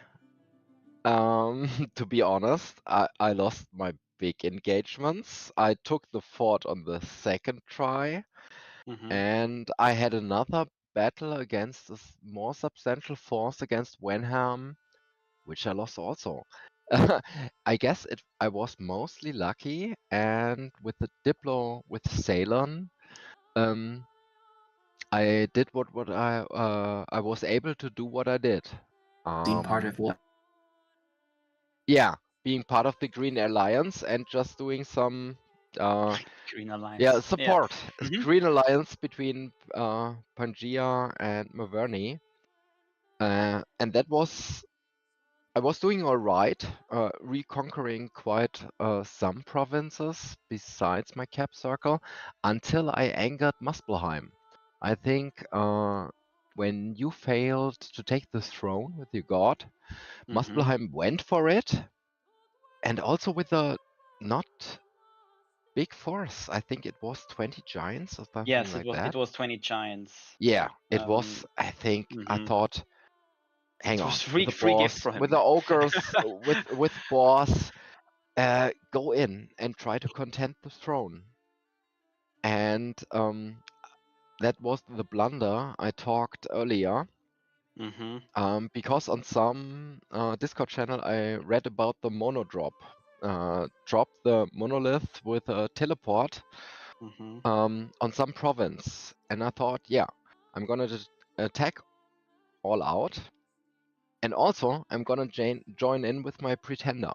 Speaker 4: to be honest, I lost my big engagements. I took the fort on the second try, and I had another battle against a more substantial force against Wenham, which I lost also. I guess I was mostly lucky, and with the Diplo with Ceylon, I did what I was able to do what I did.
Speaker 5: Being part of what?
Speaker 4: Yeah, being part of the Green Alliance and just doing some
Speaker 5: Green Alliance.
Speaker 4: yeah support.
Speaker 5: Mhm.
Speaker 4: Green Alliance between Pangaea and Maverny, and that was I was doing all right, reconquering quite some provinces besides my cap circle until I angered Muspelheim. I think when you failed to take the throne with your god, Muspelheim went for it, and also with a not big force. I think it was 20 giants or something
Speaker 5: Yes,
Speaker 4: like
Speaker 5: it
Speaker 4: that.
Speaker 5: was 20 giants.
Speaker 4: Yeah, it was. I think I thought, hang
Speaker 5: It
Speaker 4: on,
Speaker 5: was
Speaker 4: with the
Speaker 5: free gift
Speaker 4: boss,
Speaker 5: from
Speaker 4: with
Speaker 5: him.
Speaker 4: the ogres, with boss. go in and try to contend the throne. And that was the blunder I talked earlier. Because on some Discord channel I read about the mono drop. Drop the monolith with a teleport on some province. And I thought, yeah, I'm gonna just attack all out. And also, I'm gonna join in with my pretender.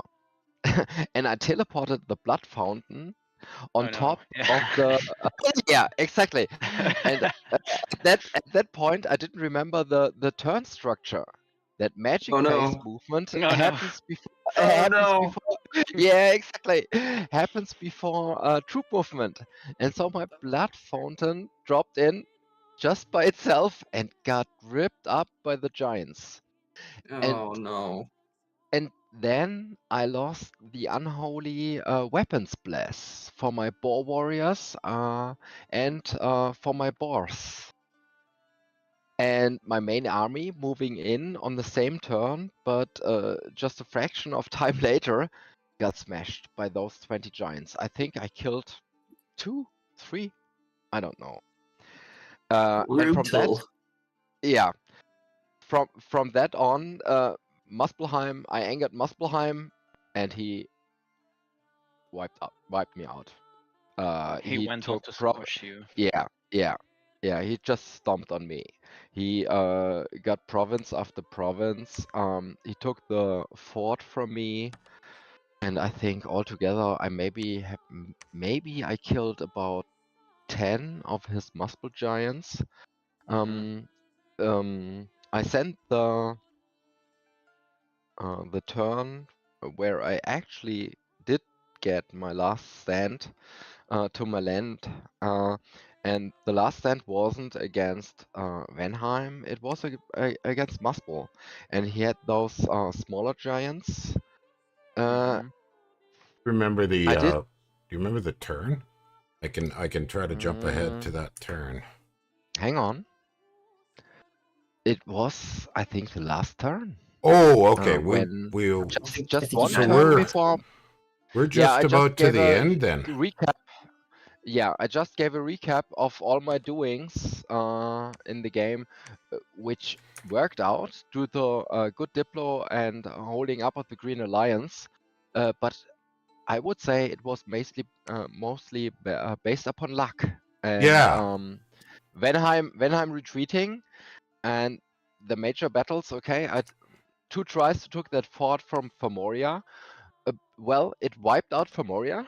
Speaker 4: And I teleported the blood fountain on top of the yeah, exactly. And at that point I didn't remember the turn structure. That magic phase movement happens before yeah, exactly, happens before troop movement. And so my blood fountain dropped in just by itself and got ripped up by the giants.
Speaker 6: No.
Speaker 4: And then I lost the unholy weapons bless for my boar warriors and for my boars. And my main army moving in on the same turn, but just a fraction of time later, got smashed by those 20 giants. I think I killed 2, 3, I don't know. And from that, yeah, from that on, Muspelheim, I angered Muspelheim, and he wiped me out.
Speaker 5: He went on to squash you.
Speaker 4: Yeah, he just stomped on me. He got province after province. He took the fort from me, and I think altogether I maybe I killed about 10 of his Muspel giants. I sent the turn where I actually did get my last stand to my land, and the last stand wasn't against Venheim, it was against Muspel, and he had those smaller giants.
Speaker 1: Remember the
Speaker 4: I did.
Speaker 1: do you remember the turn? I can try to jump ahead to that turn.
Speaker 4: Hang on. It was, I think, the last turn.
Speaker 1: Oh, okay.
Speaker 4: When
Speaker 1: we'll
Speaker 4: just one
Speaker 1: so
Speaker 4: turn before.
Speaker 1: We're just about to the end then.
Speaker 4: Recap. Yeah, I just gave a recap of all my doings in the game, which worked out due to good Diplo and holding up of the Green Alliance. But I would say it was mostly based upon luck. And
Speaker 1: yeah.
Speaker 4: Venheim retreating, and the major battles. Okay, I had 2 tries to take that fort from Famoria. Well, it wiped out Famoria.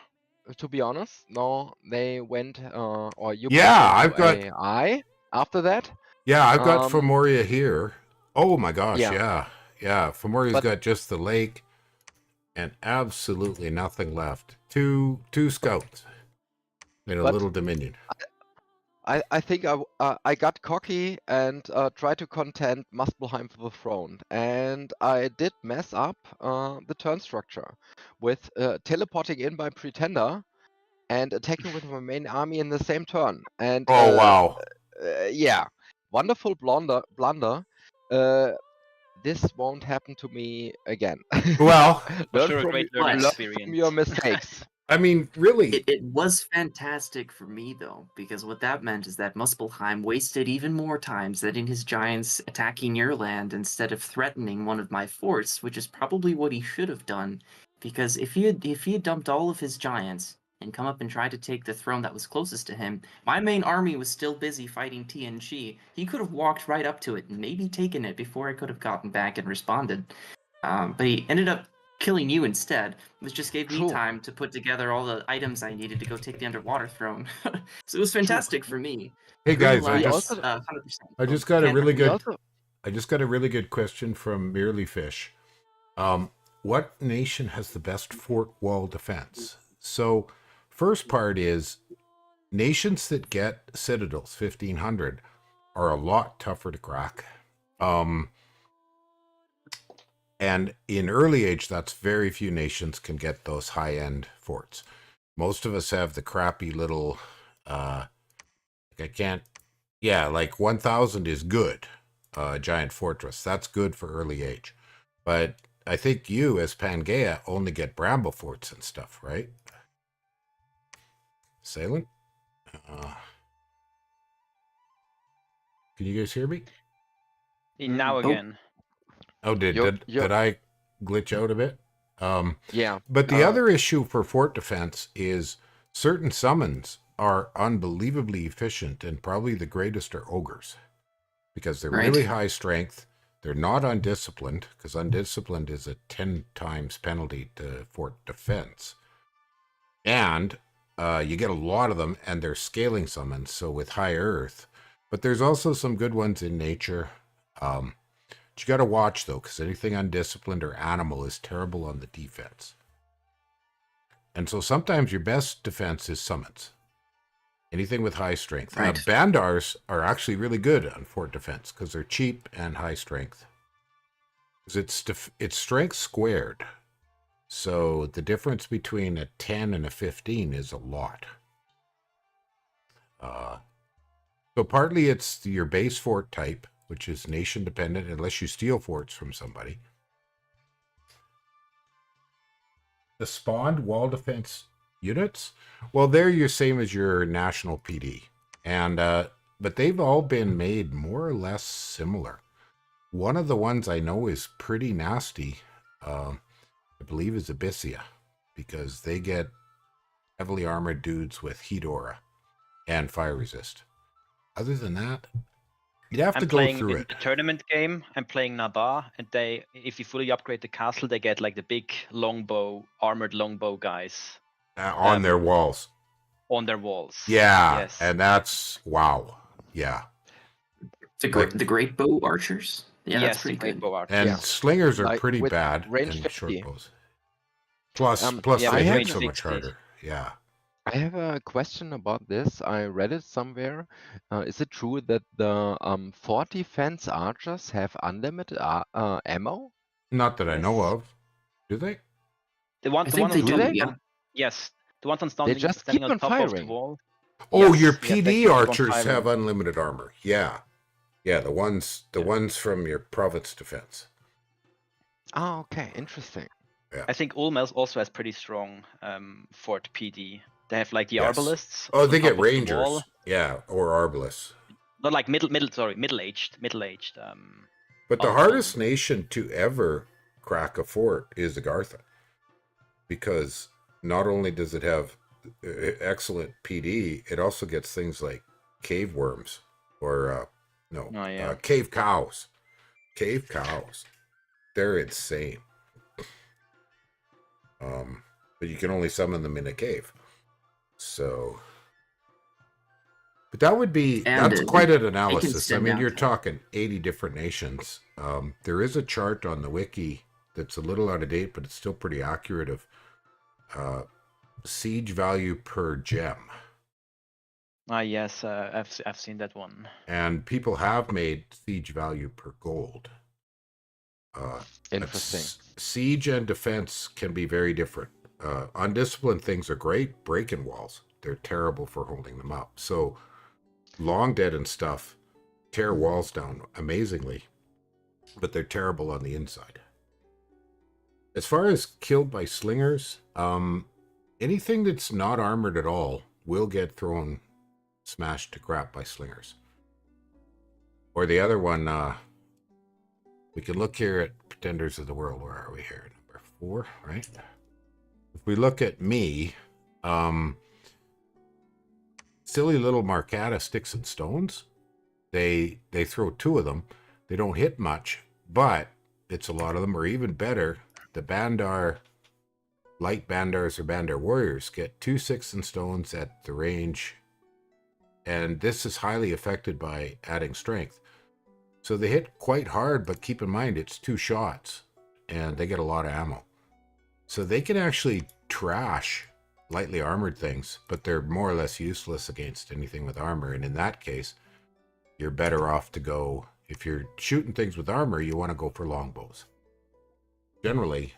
Speaker 4: To be honest, no, they went or you
Speaker 1: I've got
Speaker 4: AI after that.
Speaker 1: Yeah, I've got Famoria here. Oh my gosh, yeah. Famoria's got just the lake and absolutely nothing left. Two scouts in a little dominion.
Speaker 4: I think I got cocky and tried to contend Muspelheim for the throne, and I did mess up the turn structure with teleporting in my pretender and attacking with my main army in the same turn. And
Speaker 1: wow.
Speaker 4: Yeah, wonderful blunder. This won't happen to me again.
Speaker 1: Well,
Speaker 4: learn from your mistakes.
Speaker 1: I mean, really.
Speaker 6: It was fantastic for me, though, because what that meant is that Muspelheim wasted even more time setting his giants attacking your land instead of threatening one of my forts, which is probably what he should have done. Because if he had dumped all of his giants and come up and tried to take the throne that was closest to him, my main army was still busy fighting TNG. He could have walked right up to it and maybe taken it before I could have gotten back and responded. But he ended up killing you instead, which just gave me time to put together all the items I needed to go take the underwater throne. So it was fantastic for me.
Speaker 1: Hey guys,
Speaker 6: I
Speaker 1: just got a really good question from Merely Fish. What nation has the best fort wall defense? So, first part is nations that get citadels 1500 are a lot tougher to crack. And in early age, that's very few nations can get those high-end forts. Most of us have the crappy little, like 1000 is good, giant fortress. That's good for early age. But I think you, as Pangea, only get bramble forts and stuff, right? Assailant? Can you guys hear me?
Speaker 5: Now
Speaker 6: Oh.
Speaker 5: again.
Speaker 1: Oh, did I glitch out a bit?
Speaker 4: Yeah.
Speaker 1: But the other issue for fort defense is certain summons are unbelievably efficient, and probably the greatest are ogres, because they're really high strength. They're not undisciplined, because undisciplined is a 10 times penalty to fort defense. And you get a lot of them, and they're scaling summons, so with high earth. But there's also some good ones in nature. But you got to watch, though, because anything undisciplined or animal is terrible on the defense. And so sometimes your best defense is summons. Anything with high strength.
Speaker 6: Right.
Speaker 1: Bandars are actually really good on fort defense because they're cheap and high strength. Because it's strength squared. So the difference between a 10 and a 15 is a lot. So partly it's your base fort type, which is nation dependent unless you steal forts from somebody. The spawned wall defense units, well, they're your same as your national PD. And but they've all been made more or less similar. One of the ones I know is pretty nasty, I believe, is Abyssia, because they get heavily armored dudes with heat aura and fire resist. Other than that, you'd have to go through it.
Speaker 5: The tournament game, I'm playing Nabar, and if you fully upgrade the castle, they get like the big armored longbow guys
Speaker 1: On their walls.
Speaker 5: On their walls.
Speaker 1: Yeah,
Speaker 5: yes.
Speaker 1: And that's wow. Yeah.
Speaker 6: The great bow archers. Yeah,
Speaker 5: yes,
Speaker 6: that's pretty good.
Speaker 5: bow archers.
Speaker 1: And slingers are pretty
Speaker 4: with
Speaker 1: bad
Speaker 4: range
Speaker 1: in
Speaker 4: 50.
Speaker 1: short bows. Plus
Speaker 5: yeah,
Speaker 1: they hit
Speaker 5: range
Speaker 1: so much
Speaker 5: 60.
Speaker 1: harder. Yeah.
Speaker 4: I have a question about this. I read it somewhere. Is it true that the fort defense archers have unlimited ammo?
Speaker 1: Not that I know of. Do they?
Speaker 5: The one,
Speaker 6: I
Speaker 5: the
Speaker 6: think
Speaker 5: one
Speaker 6: they
Speaker 5: on
Speaker 6: do,
Speaker 5: standing,
Speaker 6: yeah.
Speaker 5: Yes, the ones on
Speaker 4: They
Speaker 5: standing,
Speaker 4: just
Speaker 5: standing
Speaker 4: keep
Speaker 5: on
Speaker 4: on
Speaker 5: top of the
Speaker 4: firing.
Speaker 5: wall.
Speaker 1: Oh,
Speaker 5: Yes,
Speaker 1: your
Speaker 5: yes, they
Speaker 1: PD
Speaker 5: keep on
Speaker 1: archers
Speaker 5: firing.
Speaker 1: have unlimited armor. Yeah. Yeah, the ones from your province defense.
Speaker 4: Oh, okay, interesting.
Speaker 1: Yeah.
Speaker 5: I think Ulm also has pretty strong fort PD. They have like the
Speaker 1: Yes.
Speaker 5: arbalists.
Speaker 1: Oh,
Speaker 5: on
Speaker 1: they
Speaker 5: top
Speaker 1: get
Speaker 5: of the
Speaker 1: rangers.
Speaker 5: wall.
Speaker 1: Yeah, or arbalists.
Speaker 5: Not like middle-aged.
Speaker 1: But the
Speaker 5: on
Speaker 1: hardest
Speaker 5: Ulm.
Speaker 1: nation to ever crack a fort is Agartha. Because not only does it have excellent PD, it also gets things like cave worms or cave cows. Cave cows. They're insane. But you can only summon them in a cave. So, but that would be, that's quite an analysis. I mean, you're talking 80 different nations. There is a chart on the wiki that's a little out of date, but it's still pretty accurate of siege value per gem.
Speaker 5: Yes, I've seen that one.
Speaker 1: And people have made siege value per gold.
Speaker 4: Interesting.
Speaker 1: Siege and defense can be very different. Undisciplined things are great. Breaking walls, they're terrible for holding them up. So long dead and stuff tear walls down amazingly, but they're terrible on the inside. As far as killed by slingers, anything that's not armored at all will get smashed to crap by slingers. Or the other one, we can look here at Pretenders of the World. Where are we here? Number 4, right? If we look at me, silly little Marcata sticks and stones. They throw 2 of them. They don't hit much, but it's a lot of them. Or even better, the Bandar, light Bandars or Bandar warriors get 2 6 and stones at the range. And this is highly affected by adding strength. So they hit quite hard, but keep in mind it's 2 shots and they get a lot of ammo. So they can actually trash lightly armored things, but they're more or less useless against anything with armor. And in that case, you're better off to go, if you're shooting things with armor, you want to go for longbows. Generally,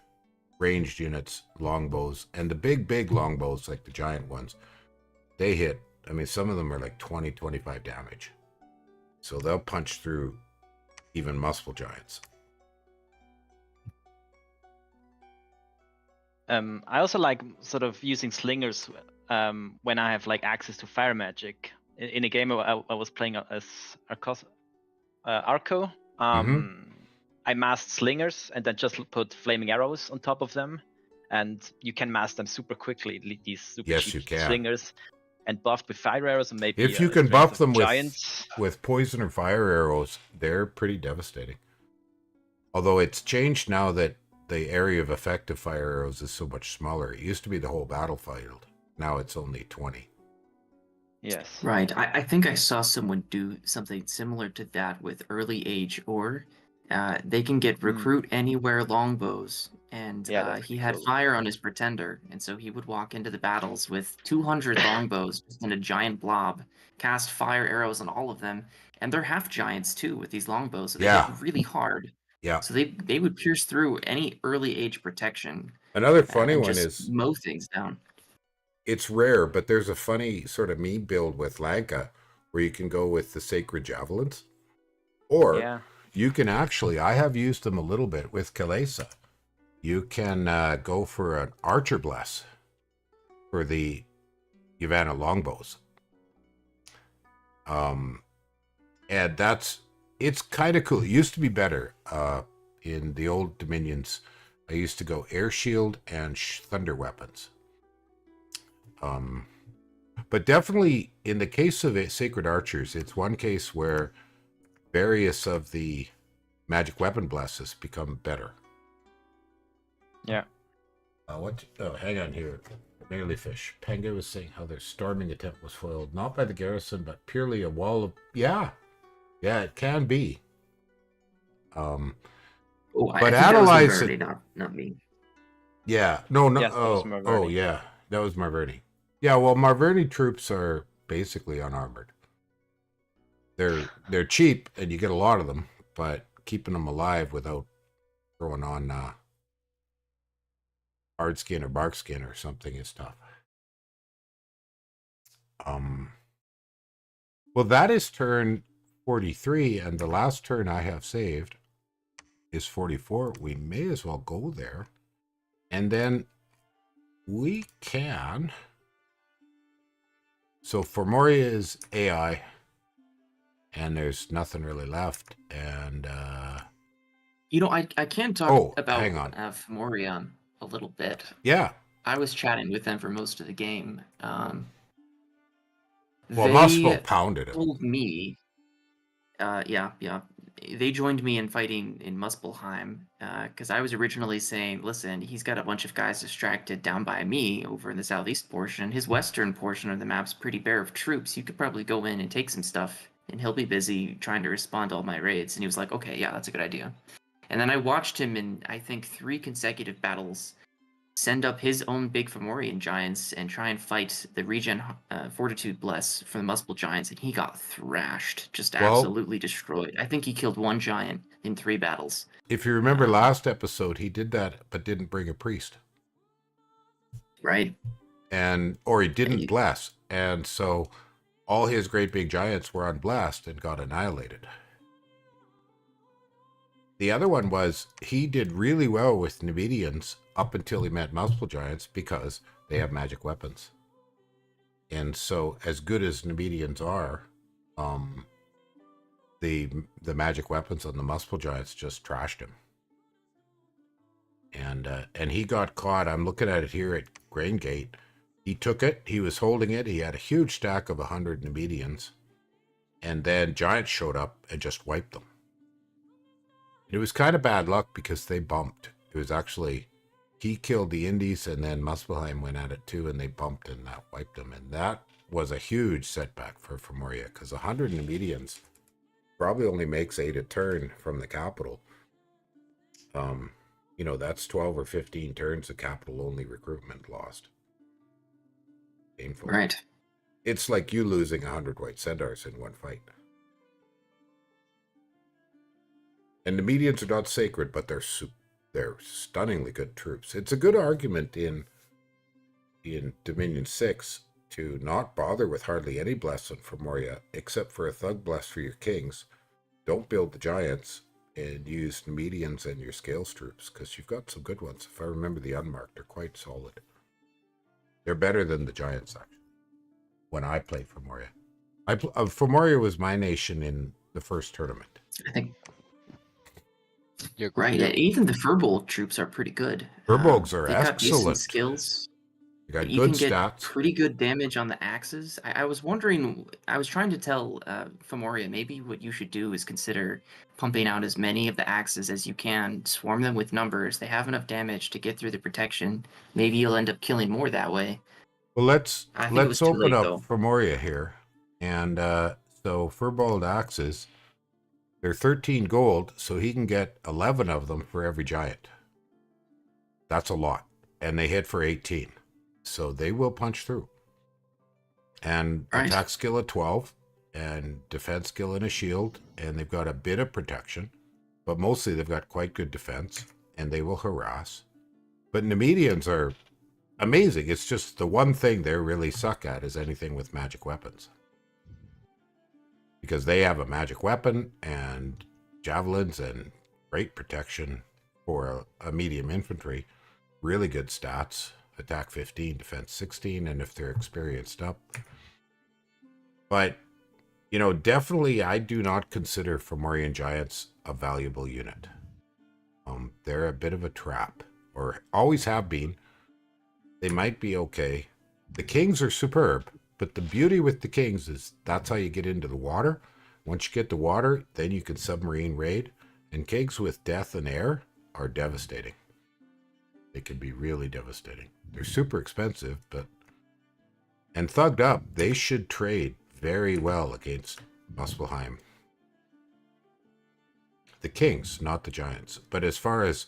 Speaker 1: ranged units, longbows, and the big longbows, like the giant ones, they hit, I mean, some of them are like 20, 25 damage. So they'll punch through even muscle giants.
Speaker 5: I also like sort of using slingers when I have like access to fire magic. In a game I was playing as Arco. I masked slingers and then just put flaming arrows on top of them, and you can mask them super quickly. These super
Speaker 1: Yes,
Speaker 5: cheap
Speaker 1: you can.
Speaker 5: slingers, and buffed with fire arrows and maybe
Speaker 1: If you can
Speaker 5: strength
Speaker 1: buff
Speaker 5: of
Speaker 1: them
Speaker 5: giants.
Speaker 1: with poison or fire arrows, they're pretty devastating. Although it's changed now that the area of effect of fire arrows is so much smaller. It used to be the whole battlefield. Now it's only 20.
Speaker 5: Yes.
Speaker 6: Right. I think I saw someone do something similar to that with early age or they can get recruit anywhere longbows, and
Speaker 5: Yeah, that's
Speaker 6: he
Speaker 5: pretty
Speaker 6: had
Speaker 5: cool.
Speaker 6: fire on his pretender, and so he would walk into the battles with 200 longbows just in a giant blob, cast fire arrows on all of them, and they're half giants too with these longbows, so they
Speaker 1: Yeah.
Speaker 6: hit really hard.
Speaker 1: Yeah.
Speaker 6: So they would pierce through any early age protection
Speaker 1: Another funny
Speaker 6: and
Speaker 1: one
Speaker 6: just
Speaker 1: is
Speaker 6: mow things down.
Speaker 1: it's rare, but there's a funny sort of meme build with Lanka where you can go with the sacred javelins, or
Speaker 5: Yeah.
Speaker 1: you can actually, I have used them a little bit with Kalesa. You can go for an archer bless for the Yavanna longbows. And it's kind of cool. It used to be better in the old Dominions. I used to go air shield and thunder weapons. But definitely in the case of Sacred Archers, it's one case where various of the magic weapon blesses become better.
Speaker 5: Yeah.
Speaker 1: Hang on here. Fish. Panga was saying how their storming attempt was foiled, not by the garrison, but purely a wall of... Yeah, it can be.
Speaker 6: I
Speaker 1: but
Speaker 6: think
Speaker 1: analyze
Speaker 6: that was
Speaker 1: it.
Speaker 6: not me.
Speaker 1: Yeah, no.
Speaker 5: Yes, that was Marverni.
Speaker 1: Yeah, that was Marverni. Yeah, well, Marverni troops are basically unarmored. They're cheap, and you get a lot of them, but keeping them alive without throwing on hard skin or bark skin or something is tough. Well, that is turn 43, and the last turn I have saved is 44. We may as well go there. And then we can... So Formoria is AI, and there's nothing really left. And
Speaker 6: I can talk about
Speaker 1: hang on.
Speaker 6: Fomorian a little bit.
Speaker 1: Yeah.
Speaker 6: I was chatting with them for most of the game.
Speaker 1: Well, Muspel pounded it.
Speaker 6: Told me, yeah. They joined me in fighting in Muspelheim, because I was originally saying, listen, he's got a bunch of guys distracted down by me over in the southeast portion. His western portion of the map's pretty bare of troops. You could probably go in and take some stuff, and he'll be busy trying to respond to all my raids. And he was like, okay, yeah, that's a good idea. And then I watched him in, I think, 3 consecutive battles send up his own big Fomorian giants and try and fight the regen Fortitude Bless for the Muspel Giants, and he got thrashed, just absolutely destroyed. I think he killed 1 giant in 3 battles.
Speaker 1: If you remember last episode, he did that, but didn't bring a priest.
Speaker 6: Right.
Speaker 1: Or he didn't bless. And so all his great big giants were on blast and got annihilated. The other one was he did really well with Numidians up until he met Muspel Giants because they have magic weapons. And so as good as Numidians are, the magic weapons on the Muspel Giants just trashed him. And he got caught. I'm looking at it here at Grain Gate. He took it. He was holding it. He had a huge stack of 100 Numidians. And then Giants showed up and just wiped them. It was kind of bad luck because they bumped. It was actually, he killed the Indies and then Muspelheim went at it too, and they bumped and that wiped them. And that was a huge setback for Moria because 100 Numidians probably only makes 8 a turn from the capital. That's 12 or 15 turns of capital only recruitment lost. Painful.
Speaker 6: Right.
Speaker 1: It's like you losing 100 white centaurs in one fight. And the Medians are not sacred, but they're stunningly good troops. It's a good argument in Dominion 6 to not bother with hardly any bless on Moria, except for a thug bless for your kings. Don't build the giants, and use medians and your scales troops, because you've got some good ones. If I remember the unmarked, they're quite solid. They're better than the giants, actually. When I played Femoria. Femoria was my nation in the first tournament.
Speaker 6: I think
Speaker 4: Yeah, good.
Speaker 6: right.
Speaker 4: Yeah.
Speaker 6: Even the Furbolg troops are pretty good.
Speaker 1: Furbolgs are
Speaker 6: They've got decent
Speaker 1: excellent.
Speaker 6: skills.
Speaker 1: You got
Speaker 6: You
Speaker 1: good
Speaker 6: can get
Speaker 1: stats.
Speaker 6: pretty good damage on the axes. I was wondering, I was trying to tell Femoria, maybe what you should do is consider pumping out as many of the axes as you can, swarm them with numbers. They have enough damage to get through the protection. Maybe you'll end up killing more that way.
Speaker 1: Well, let's
Speaker 6: I think it was too
Speaker 1: open
Speaker 6: late,
Speaker 1: up
Speaker 6: though.
Speaker 1: Femoria here. And so Furbolg axes, they're 13 gold, so he can get 11 of them for every giant. That's a lot. And they hit for 18. So they will punch through. And
Speaker 6: Right.
Speaker 1: attack skill at 12, and defense skill and a shield, and they've got a bit of protection, but mostly they've got quite good defense, and they will harass. But Nemedians are amazing. It's just the one thing they really suck at is anything with magic weapons. Because they have a magic weapon and javelins and great protection for a medium infantry. Really good stats. Attack 15, defense 16, and if they're experienced up. But, you know, definitely I do not consider Fomorian Giants a valuable unit. They're a bit of a trap, or always have been. They might be okay. The Kings are superb, but the beauty with the Kings is that's how you get into the water. Once you get the water, then you can submarine raid. And Kings with death and air are devastating. They can be really devastating. They're super expensive, but... And thugged up, they should trade very well against Muspelheim. The Kings, not the Giants. But as far as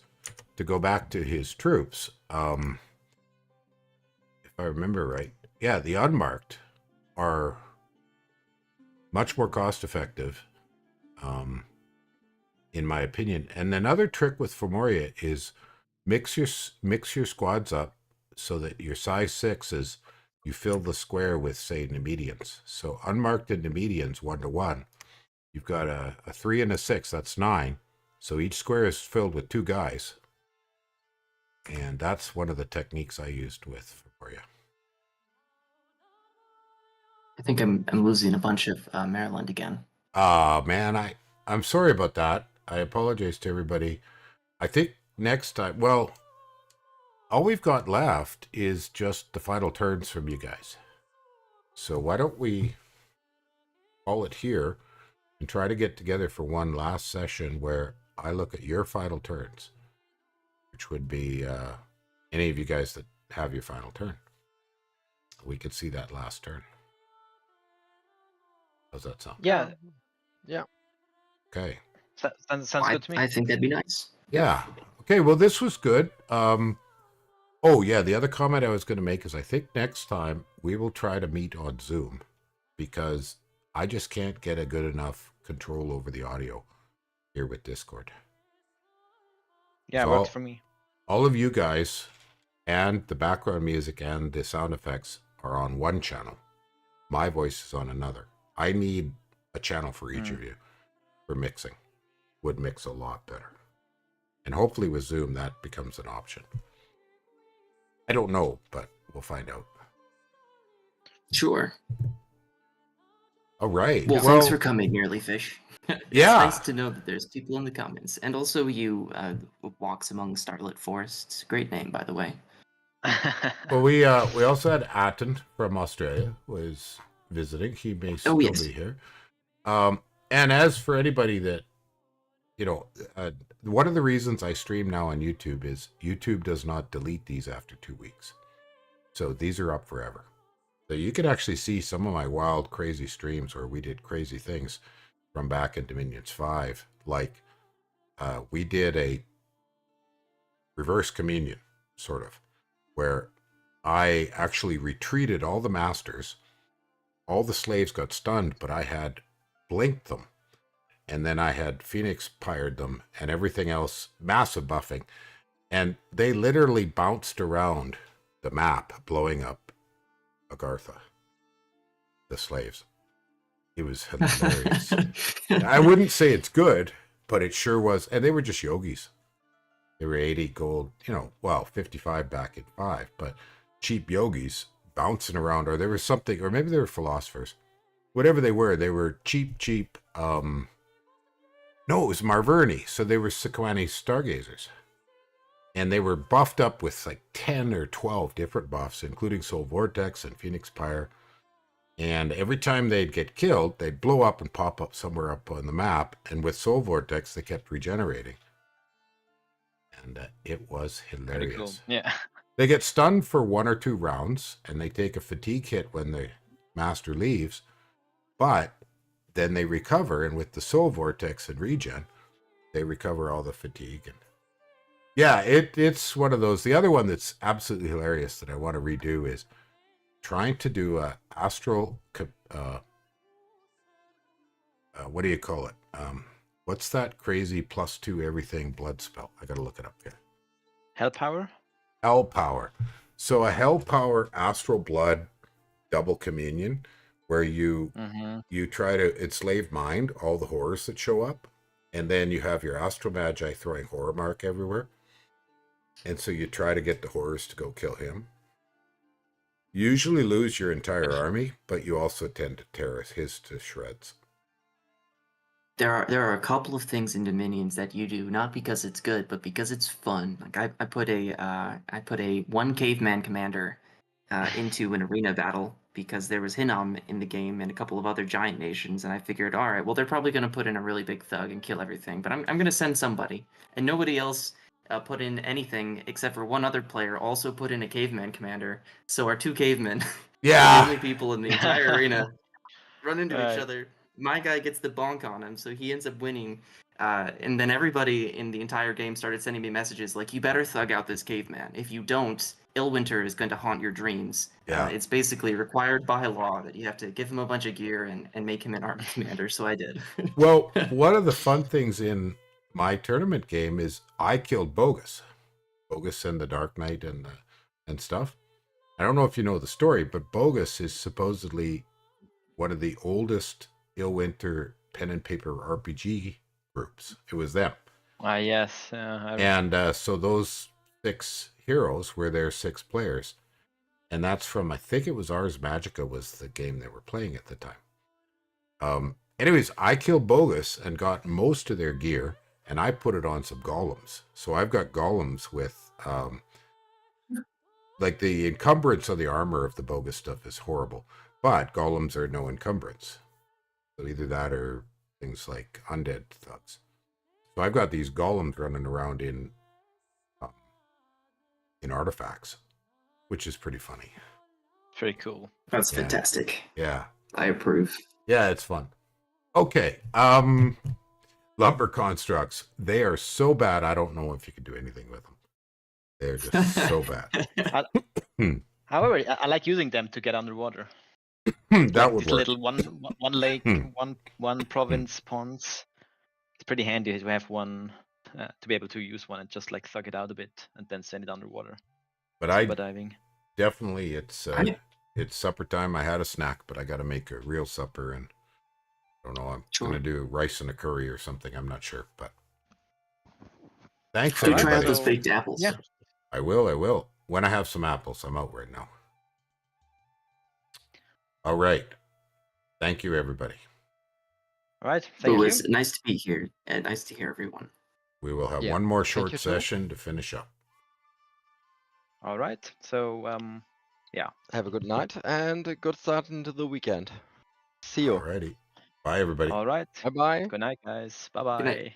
Speaker 1: to go back to his troops, if I remember right, yeah, the unmarked are much more cost effective, in my opinion. And another trick with Femoria is mix your squads up so that your size 6s, you fill the square with, say, Nemedians. So unmarked and Nemedians 1-to-1. You've got a 3 and a 6, that's 9. So each square is filled with 2 guys. And that's one of the techniques I used with Femoria.
Speaker 6: I think I'm losing a bunch of Maryland again.
Speaker 1: Man, I'm sorry about that. I apologize to everybody. I think next time, well, all we've got left is just the final turns from you guys. So why don't we call it here and try to get together for one last session where I look at your final turns, which would be any of you guys that have your final turn. We could see that last turn. How's that sound?
Speaker 5: Yeah,
Speaker 4: Yeah.
Speaker 1: Okay.
Speaker 5: sounds good to me.
Speaker 6: I think that'd be nice.
Speaker 1: Yeah. Okay, well, this was good. Oh, yeah, the other comment I was going to make is I think next time we will try to meet on Zoom, because I just can't get a good enough control over the audio here with Discord.
Speaker 5: Yeah,
Speaker 1: So
Speaker 5: works for me.
Speaker 1: All of you guys and the background music and the sound effects are on one channel. My voice is on another. I need a channel for each of you for mixing. Would mix a lot better. And hopefully with Zoom that becomes an option. I don't know, but we'll find out.
Speaker 6: Sure.
Speaker 1: All right.
Speaker 6: Well, thanks for coming, Nearly Fish. It's
Speaker 1: Yeah.
Speaker 6: nice to know that there's people in the comments. And also you, Walks Among Starlit Forests. Great name, by the way.
Speaker 1: Well, we also had Atten from Australia was visiting. He may still be here. And as for anybody that, you know, one of the reasons I stream now on YouTube is YouTube does not delete these after 2 weeks. So these are up forever. So you can actually see some of my wild, crazy streams where we did crazy things from back in Dominions 5. Like we did a reverse communion, sort of, where I actually retreated all the masters. All the slaves got stunned, but I had blinked them. And then I had Phoenix pired them and everything else, massive buffing. And they literally bounced around the map, blowing up Agartha, the slaves. It was hilarious. I wouldn't say it's good, but it sure was. And they were just yogis. They were 80 gold, 55 back in 5, but cheap yogis bouncing around, or there was something, or maybe they were philosophers. Whatever they were cheap. No, it was Marverni. So they were Sequani stargazers. And they were buffed up with like 10 or 12 different buffs, including Soul Vortex and Phoenix Pyre. And every time they'd get killed, they'd blow up and pop up somewhere up on the map. And with Soul Vortex, they kept regenerating. And it was hilarious.
Speaker 5: Cool. Yeah.
Speaker 1: They get stunned for 1 or 2 rounds, and they take a fatigue hit when the master leaves. But then they recover, and with the Soul Vortex and regen, they recover all the fatigue. And yeah, it's one of those. The other one that's absolutely hilarious that I want to redo is trying to do a astral. What do you call it? What's that crazy +2 everything blood spell? I gotta look it up here.
Speaker 5: Hell power.
Speaker 1: Hell power. So a hell power astral blood double communion, where you try to enslave mind all the horrors that show up, and then you have your astral magi throwing horror mark everywhere, and so you try to get the horrors to go kill him. You usually lose your entire army, but you also tend to tear his to shreds.
Speaker 6: There are a couple of things in Dominions that you do not because it's good, but because it's fun. Like I put a 1 caveman commander into an arena battle because there was Hinnom in the game and a couple of other giant nations, and I figured, all right, well they're probably going to put in a really big thug and kill everything, but I'm going to send somebody, and nobody else put in anything except for one other player also put in a caveman commander. So our 2 cavemen,
Speaker 1: Yeah.
Speaker 6: the only people in the entire arena, run into each
Speaker 5: Right.
Speaker 6: other. My guy gets the bonk on him, so he ends up winning. And then everybody in the entire game started sending me messages like, you better thug out this caveman. If you don't, Illwinter is going to haunt your dreams.
Speaker 1: Yeah.
Speaker 6: It's basically required by law that you have to give him a bunch of gear and make him an army commander, so I did.
Speaker 1: Well, one of the fun things in my tournament game is I killed Bogus and the Dark Knight and stuff. I don't know if you know the story, but Bogus is supposedly one of the oldest Illwinter pen and paper RPG groups. It was them.
Speaker 5: Yes.
Speaker 1: And so those 6 heroes were their 6 players. And that's from, I think it was Ars Magica was the game they were playing at the time. Anyways, I killed Bogus and got most of their gear, and I put it on some golems. So I've got golems with, like the encumbrance of the armor of the Bogus stuff is horrible, but golems are no encumbrance. So either that or things like undead thugs. So I've got these golems running around in artifacts, which is pretty funny.
Speaker 5: Very cool.
Speaker 6: That's fantastic.
Speaker 1: Yeah.
Speaker 6: I approve.
Speaker 1: Yeah, it's fun. Okay. Lumber constructs. They are so bad, I don't know if you can do anything with them. They're just so bad.
Speaker 5: However, I like using them to get underwater.
Speaker 1: That
Speaker 5: Like
Speaker 1: would
Speaker 5: these
Speaker 1: work.
Speaker 5: little one lake, one province ponds. It's pretty handy to have one to be able to use one and just like thug it out a bit and then send it underwater.
Speaker 1: But
Speaker 5: Scuba diving.
Speaker 1: Definitely, it's supper time. I had a snack, but I got to make a real supper, and I don't know. I'm going to do rice and a curry or something. I'm not sure, but thanks,
Speaker 6: Do try out
Speaker 1: everybody.
Speaker 6: those baked apples.
Speaker 5: Yeah.
Speaker 1: I will. When I have some apples, I'm out right now. All right. Thank you, everybody.
Speaker 5: All right. Thank
Speaker 6: Well,
Speaker 5: you.
Speaker 6: it's nice to be here, and nice to hear everyone.
Speaker 1: We will have
Speaker 4: Yeah,
Speaker 1: one more
Speaker 4: thank
Speaker 1: short
Speaker 4: you too.
Speaker 1: session to finish up.
Speaker 5: All right. So, yeah.
Speaker 4: Have a good night and a good start into the weekend. See you.
Speaker 1: Alrighty. Bye, everybody.
Speaker 5: All right.
Speaker 4: Bye bye.
Speaker 5: Good night, guys. Bye
Speaker 6: Good night.
Speaker 5: bye.